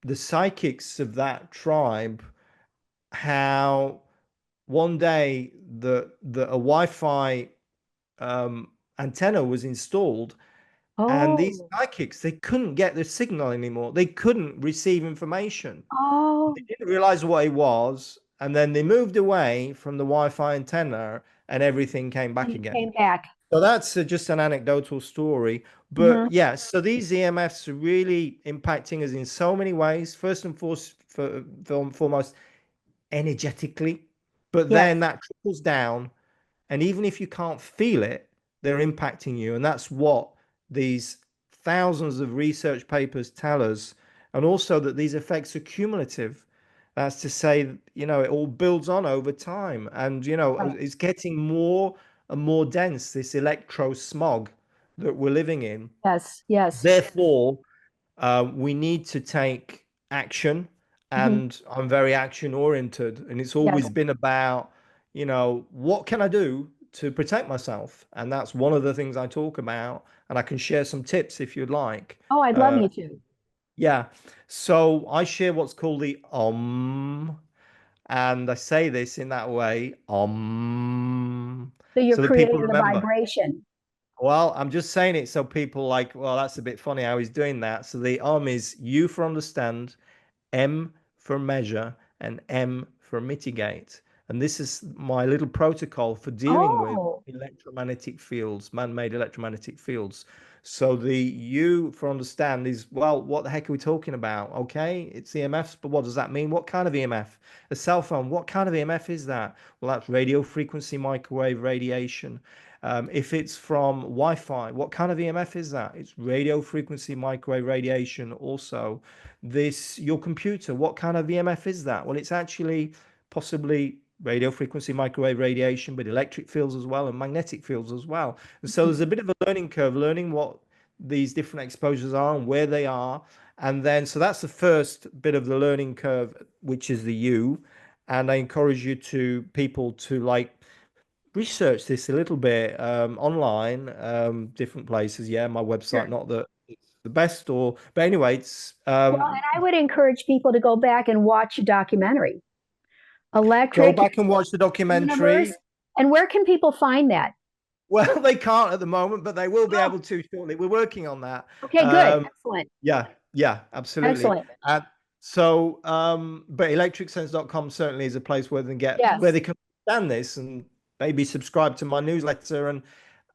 the psychics of that tribe, how one day a Wi-Fi antenna was installed, And these
Oh,
psychics, they couldn't get the signal anymore. They couldn't receive information.
oh,
They didn't realize what it was. And then they moved away from the Wi-Fi antenna and everything came
and
back
it
again.
came back.
So that's just an anecdotal story.
Hmm.
But yeah, so these EMFs are really impacting us in so many ways. First and foremost, energetically. But
Yes,
then that trickles down. And even if you can't feel it, they're impacting you. And that's what these thousands of research papers tell us. And also that these effects are cumulative. That's to say, it all builds on over time. And,
right.
it's getting more and more dense, this electro smog that we're living in.
Yes, yes.
Therefore, we need to take action,
Hmm.
and I'm very action oriented. And it's
Yes,
always been about, what can I do to protect myself? And that's one of the things I talk about. And I can share some tips if you'd like.
oh, I'd love
Uh,
you to.
yeah. So I share what's called the and I say this in that way,
So you're
so that people
creating the
remember.
vibration.
Well, I'm just saying it so people like, well, that's a bit funny how he's doing that. So the is U for understand, M for measure, and M for mitigate. And this is my little protocol for dealing with
Oh,
electromagnetic fields, man-made electromagnetic fields. So the U for understand is, well, what the heck are we talking about? Okay, it's EMFs, but what does that mean? What kind of EMF? A cell phone, what kind of EMF is that? Well, that's radio frequency microwave radiation. If it's from Wi-Fi, what kind of EMF is that? It's radio frequency microwave radiation also. Your computer, what kind of EMF is that? Well, it's actually possibly radio frequency microwave radiation, but electric fields as well and magnetic fields as well. And so there's a bit of a learning curve, learning what these different exposures are and where they are. And then, so that's the first bit of the learning curve, which is the U. And I encourage people to research this a little bit online, different places. Yeah, my website,
sure.
not that it's the best, but anyway, it's
Well, and I would encourage people to go back and watch a documentary,
go
Electric
back and watch the documentary.
Universe. And where can people find that?
Well, they can't at the moment, but they will be
Oh,
able to shortly. We're working on that.
okay, good. Excellent.
Yeah, yeah, absolutely.
Excellent.
And but electricsense.com certainly is a place where
Yes,
they can understand this and maybe subscribe to my newsletter and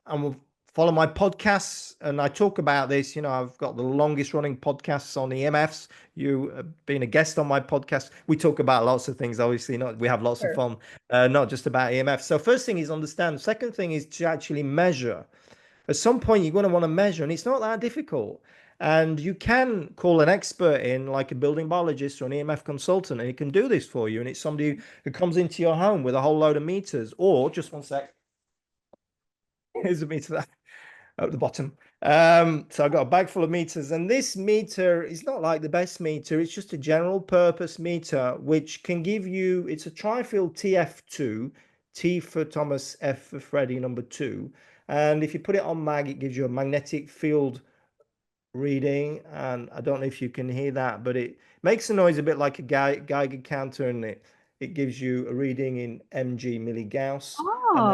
will follow my podcasts. And I talk about this. I've got the longest running podcasts on EMFs. You being a guest on my podcast, we talk about lots of things. Obviously, not we have lots of
sure.
fun, not just about EMFs. So first thing is understand. Second thing is to actually measure. At some point, you're going to want to measure, and it's not that difficult. And you can call an expert in, like a building biologist or an EMF consultant, and he can do this for you. And it's somebody who comes into your home with a whole load of meters, or just one sec. Here's a meter at the bottom. So I've got a bag full of meters, and this meter is not like the best meter. It's just a general purpose meter, which can give you, it's a trifield TF2, T for Thomas, F for Freddy, number 2. And if you put it on mag, it gives you a magnetic field reading. And I don't know if you can hear that, but it makes a noise a bit like a Geiger counter, and it gives you a reading in mg milligauss. And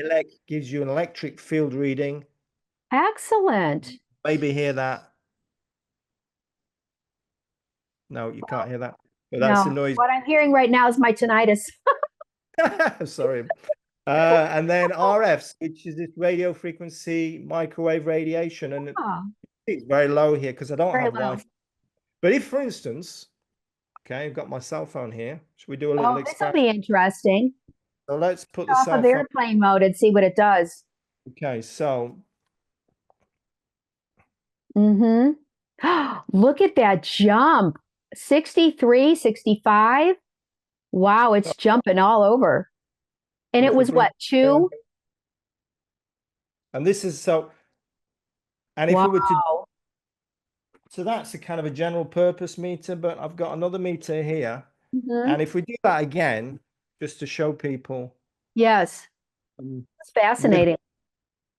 then
Oh,
gives you an electric field reading.
excellent.
Maybe hear that. No, you can't hear that. But that's the
No,
noise.
what I'm hearing right now is my tinnitus.
Sorry. And then RFs, which is this radio frequency microwave radiation. And
Oh,
it's very low here because I don't
very
have
low.
Wi-Fi. But if, for instance, okay, I've got my cell phone here. Should we do a little
Oh, this will
experiment?
be interesting.
So let's put the
Off
cell
of
phone.
airplane mode and see what it does.
Okay, so
Mm-hmm. Look at that jump. 63, 65. Wow, it's jumping all over. And it
if we
was
bring,
what, 2?
and this is so, and if we were to,
Wow.
so that's a kind of a general purpose meter, but I've got another meter here.
Mm-hmm.
And if we do that again, just to show people,
Yes, it's
with
fascinating.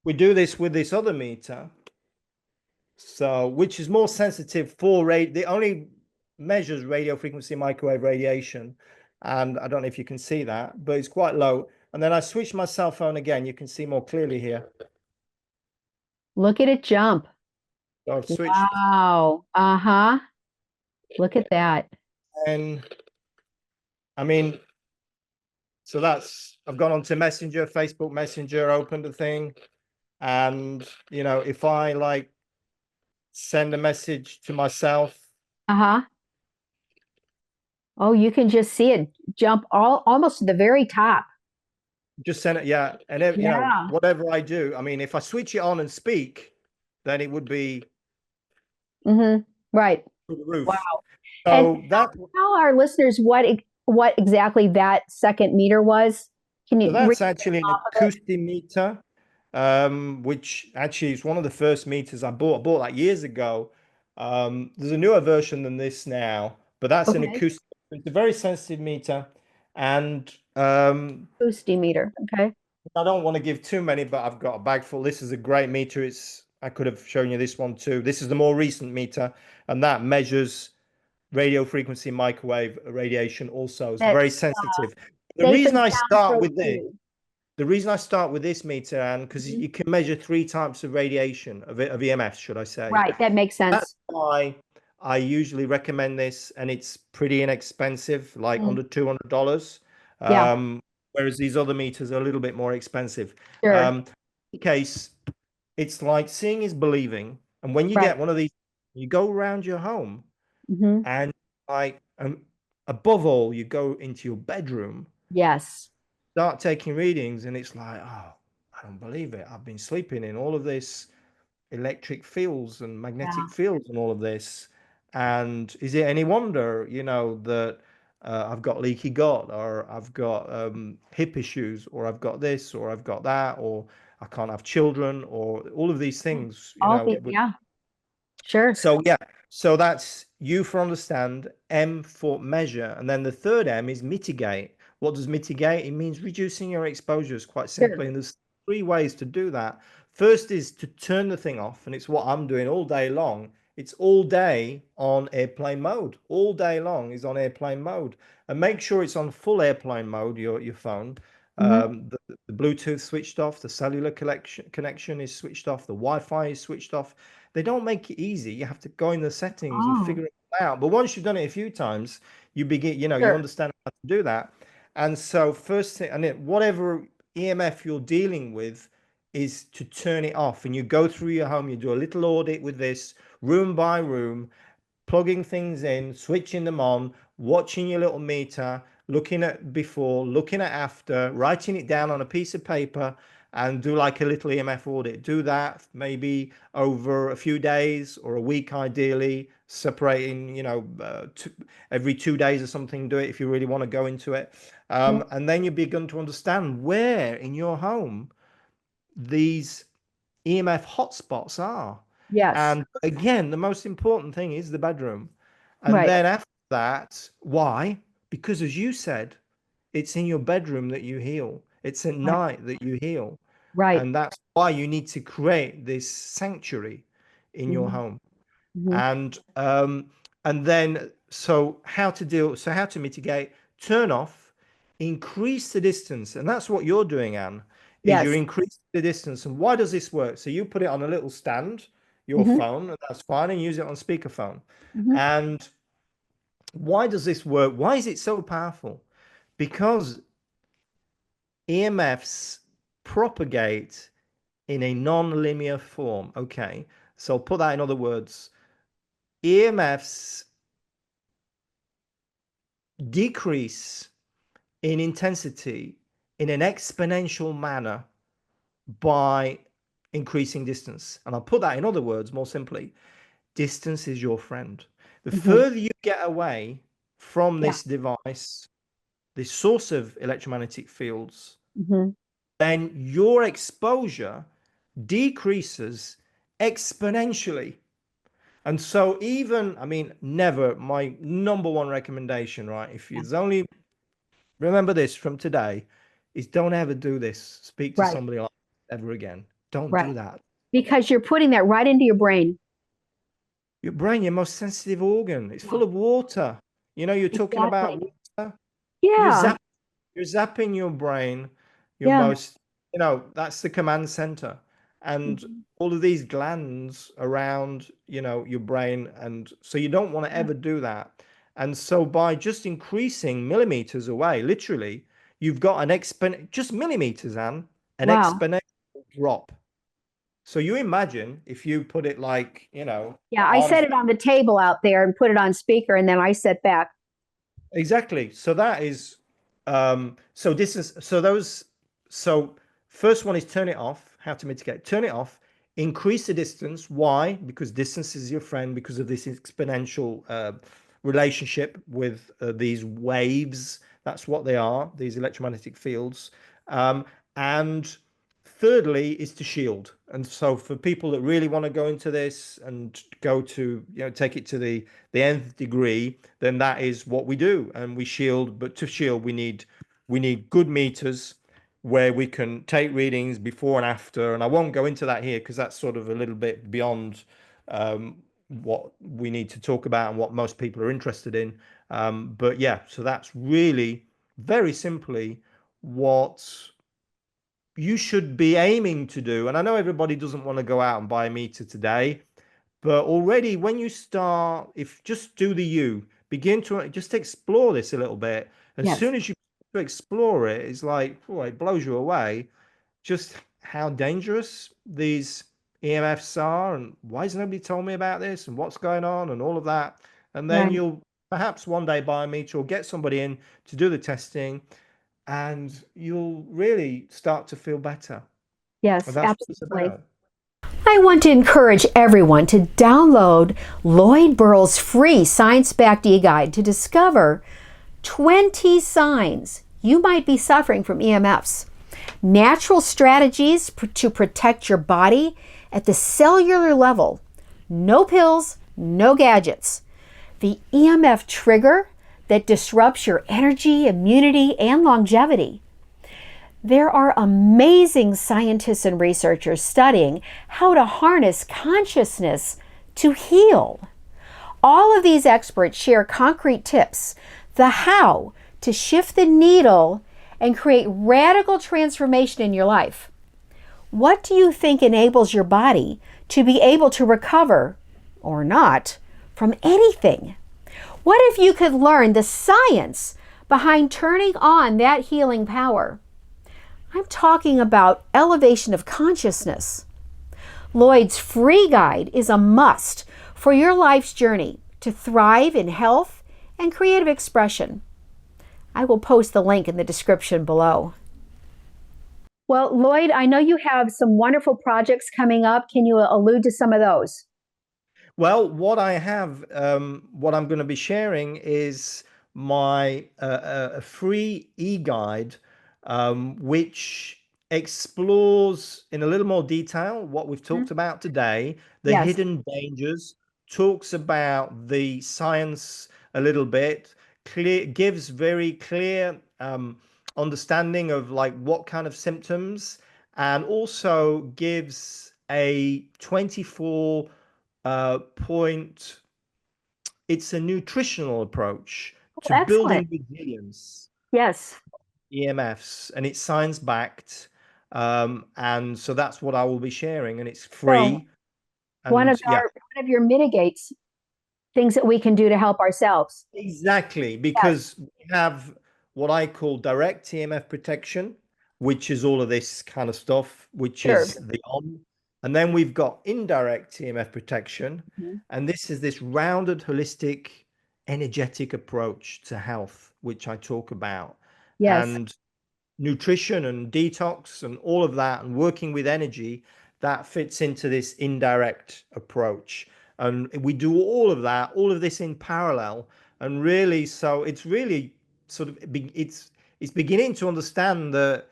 we do this with this other meter, so which is more sensitive for the only measures radio frequency microwave radiation, and I don't know if you can see that, but it's quite low. And then I switch my cell phone again, you can see more clearly here.
Look at it jump.
So I've switched,
Wow. Uh-huh. Look at that.
and I mean, so that's, I've gone onto Messenger, Facebook Messenger, opened the thing, and if I like send a message to myself,
Uh-huh. Oh, you can just see it jump almost to the very top.
just send it, yeah, and
Yeah.
whatever I do, I mean, if I switch it on and speak, then it would be
Mm-hmm. Right.
through the
Wow.
roof.
And
So that
tell our listeners what exactly that second meter was. Can
So
you read
that's actually an
off of it?
acoustimeter, which actually is one of the first meters I bought. I bought that years ago. There's a newer version than this now, but that's an
Okay.
acoustic. It's a very sensitive meter, and
Meter. Okay.
I don't want to give too many, but I've got a bag full. This is a great meter. I could have shown you this one too. This is the more recent meter, and that measures radio frequency microwave radiation also. It's very
That's
sensitive. The
safe
reason
and
I
sound
start with this
proceed.
The reason I start with this meter, and because
Mhm.
you can measure three types of radiation, of EMFs, should I say.
Right. That makes
That's
sense.
why I usually recommend this, and it's pretty inexpensive, like
Mm.
under $200.
Yeah.
Whereas these other meters are a little bit more expensive.
Sure.
In case, it's like seeing is believing. And when you
Right.
get one of these, you go around your home,
Hmm.
and like, above all, you go into your bedroom,
Yes.
start taking readings, and it's like, oh, I don't believe it. I've been sleeping in all of this electric fields and
Yeah.
magnetic fields and all of this. And is it any wonder, that I've got leaky gut, or I've got hip issues, or I've got this, or I've got that, or I can't have children, or all of these things,
Yeah. Sure.
so yeah, so that's U for understand, M for measure, and then the third M is mitigate. What does mitigate? It means reducing your exposures, quite
Sure.
simply. And there's three ways to do that. First is to turn the thing off, and it's what I'm doing all day long. It's all day on airplane mode. All day long is on airplane mode, and make sure it's on full airplane mode. Your phone.
Hmm.
The Bluetooth switched off, the cellular connection is switched off, the Wi-Fi is switched off. They don't make it easy. You have to go in the settings and
Oh,
figure it out. But once you've done it a few times, you begin, you
sure.
understand how to do that. And so first thing, whatever EMF you're dealing with is to turn it off. And you go through your home, you do a little audit with this, room by room, plugging things in, switching them on, watching your little meter, looking at before, looking at after, writing it down on a piece of paper, and do like a little EMF audit. Do that maybe over a few days or a week, ideally, separating, every 2 days or something. Do it if you really want to go into it.
Mhm.
And then you begin to understand where in your home these EMF hotspots are.
Yes.
And again, the most important thing is the bedroom. And
Right.
then after that, why? Because as you said, it's in your bedroom that you heal. It's at
Right.
night that you heal.
Right.
And that's why you need to create this sanctuary in your
Hmm.
home.
Hmm.
And then how to mitigate, turn off, increase the distance. And that's what you're doing, Anne, is you're
Yes.
increasing the distance. And why does this work? So you put it on a little stand, your
Hmm.
phone, and that's fine, and use it on speakerphone.
Hmm.
And why does this work? Why is it so powerful? Because EMFs propagate in a non-linear form. Okay, so put that in other words. EMFs decrease in intensity in an exponential manner by increasing distance. And I'll put that in other words more simply. Distance is your friend. The
Hmm.
further you get away from
Yeah.
this device, this source of electromagnetic fields,
Hmm.
then your exposure decreases exponentially. And so even, I mean, never, my number one recommendation, right? If
Yeah.
there's only, remember this from today, is don't ever do this. Speak to
Right.
somebody like this ever again. Don't
Right.
do that.
Because you're putting that right into your brain.
Your brain, your most sensitive organ, it's
Yeah.
full of water. You're talking about
Exactly.
water. You're
Yeah.
zapping, you're zapping your brain, your
Yeah.
most, that's the command center. and
Mhm.
all of these glands around, your brain. And so you don't want to
Yeah.
ever do that. And so by just increasing millimeters away, literally, you've got just millimeters, Anne, an
Wow.
exponential drop. So you imagine if you put it like,
Yeah, I
arms.
set it on the table out there and put it on speaker, and then I sit back.
Exactly. So that is, so this is, so those, so first one is turn it off, how to mitigate, turn it off, increase the distance. Why? Because distance is your friend because of this exponential relationship with these waves. That's what they are, these electromagnetic fields. Um, and thirdly is to shield. And so for people that really want to go into this and go to, take it to the nth degree, then that is what we do, and we shield. But to shield, we need good meters where we can take readings before and after. And I won't go into that here because that's sort of a little bit beyond what we need to talk about and what most people are interested in. But yeah, so that's really very simply what you should be aiming to do. And I know everybody doesn't want to go out and buy a meter today, but already when you start, if just do the you, begin to just explore this a little bit. As
Yes.
soon as you explore it, it's like, oh, it blows you away just how dangerous these EMFs are, and why has nobody told me about this, and what's going on, and all of that. And then
Right.
you'll perhaps one day buy a meter or get somebody in to do the testing, and you'll really start to feel better. And
Yes,
that's what it's
absolutely.
about.
I want to encourage everyone to download Lloyd Burrell's free science backed eGuide to discover 20 signs you might be suffering from EMFs, natural strategies to protect your body at the cellular level, no pills, no gadgets, the EMF trigger that disrupts your energy, immunity, and longevity. There are amazing scientists and researchers studying how to harness consciousness to heal. All of these experts share concrete tips, the how to shift the needle and create radical transformation in your life. What do you think enables your body to be able to recover, or not, from anything? What if you could learn the science behind turning on that healing power? I'm talking about elevation of consciousness. Lloyd's free guide is a must for your life's journey to thrive in health and creative expression. I will post the link in the description below.
Well, Lloyd, I know you have some wonderful projects coming up. Can you allude to some of those?
Well, what I have, what I'm going to be sharing is my a free e-guide, which explores in a little more detail what we've
Mhm.
talked about today, the
Yes.
hidden dangers, talks about the science a little bit, gives very clear understanding of like what kind of symptoms, and also gives a 24 point. It's a nutritional approach
Oh,
to
excellent.
building resilience,
Yes.
EMFs, and it's science backed. And so that's what I will be sharing, and it's
So
free. And yeah,
one of your mitigates, things that we can do to help ourselves.
exactly,
Yes.
because we have what I call direct EMF protection, which is all of this kind of stuff, which
Sure.
is the on. And then we've got indirect EMF protection.
Mhm.
And this is this rounded, holistic, energetic approach to health, which I talk about.
Yes.
And nutrition and detox and all of that, and working with energy, that fits into this indirect approach. And we do all of that, all of this in parallel. And really, so it's really sort of it's beginning to understand that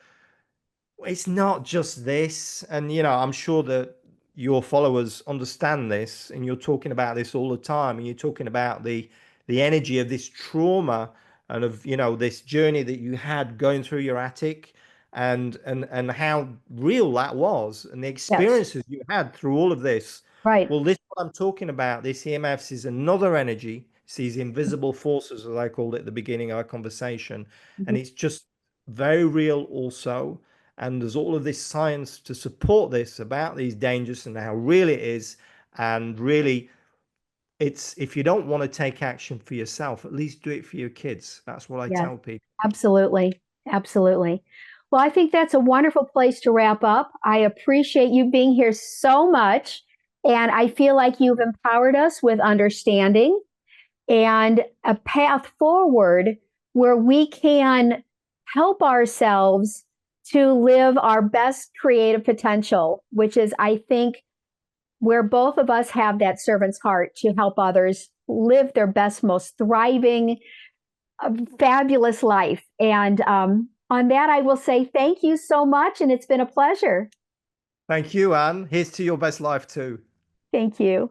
it's not just this. And I'm sure that your followers understand this, and you're talking about this all the time, and you're talking about the energy of this trauma, and of this journey that you had going through your attic, and how real that was, and the
Yes.
experiences you had through all of this.
Right.
Well, this what I'm talking about, this EMFs, is another energy. It's these invisible forces, as I called it at the beginning of our conversation. And
Mhm.
it's just very real also. and there's all of this science to support this about these dangers and how real it is. And really, it's, if you don't want to take action for yourself, at least do it for your kids. That's what I
Yes,
tell people.
absolutely. Absolutely. Well, I think that's a wonderful place to wrap up. I appreciate you being here so much. And I feel like you've empowered us with understanding and a path forward where we can help ourselves to live our best creative potential, which is, I think, where both of us have that servant's heart to help others live their best, most thriving, fabulous life. And on that, I will say thank you so much. And it's been a pleasure.
Thank you, Anne. Here's to your best life too.
Thank you.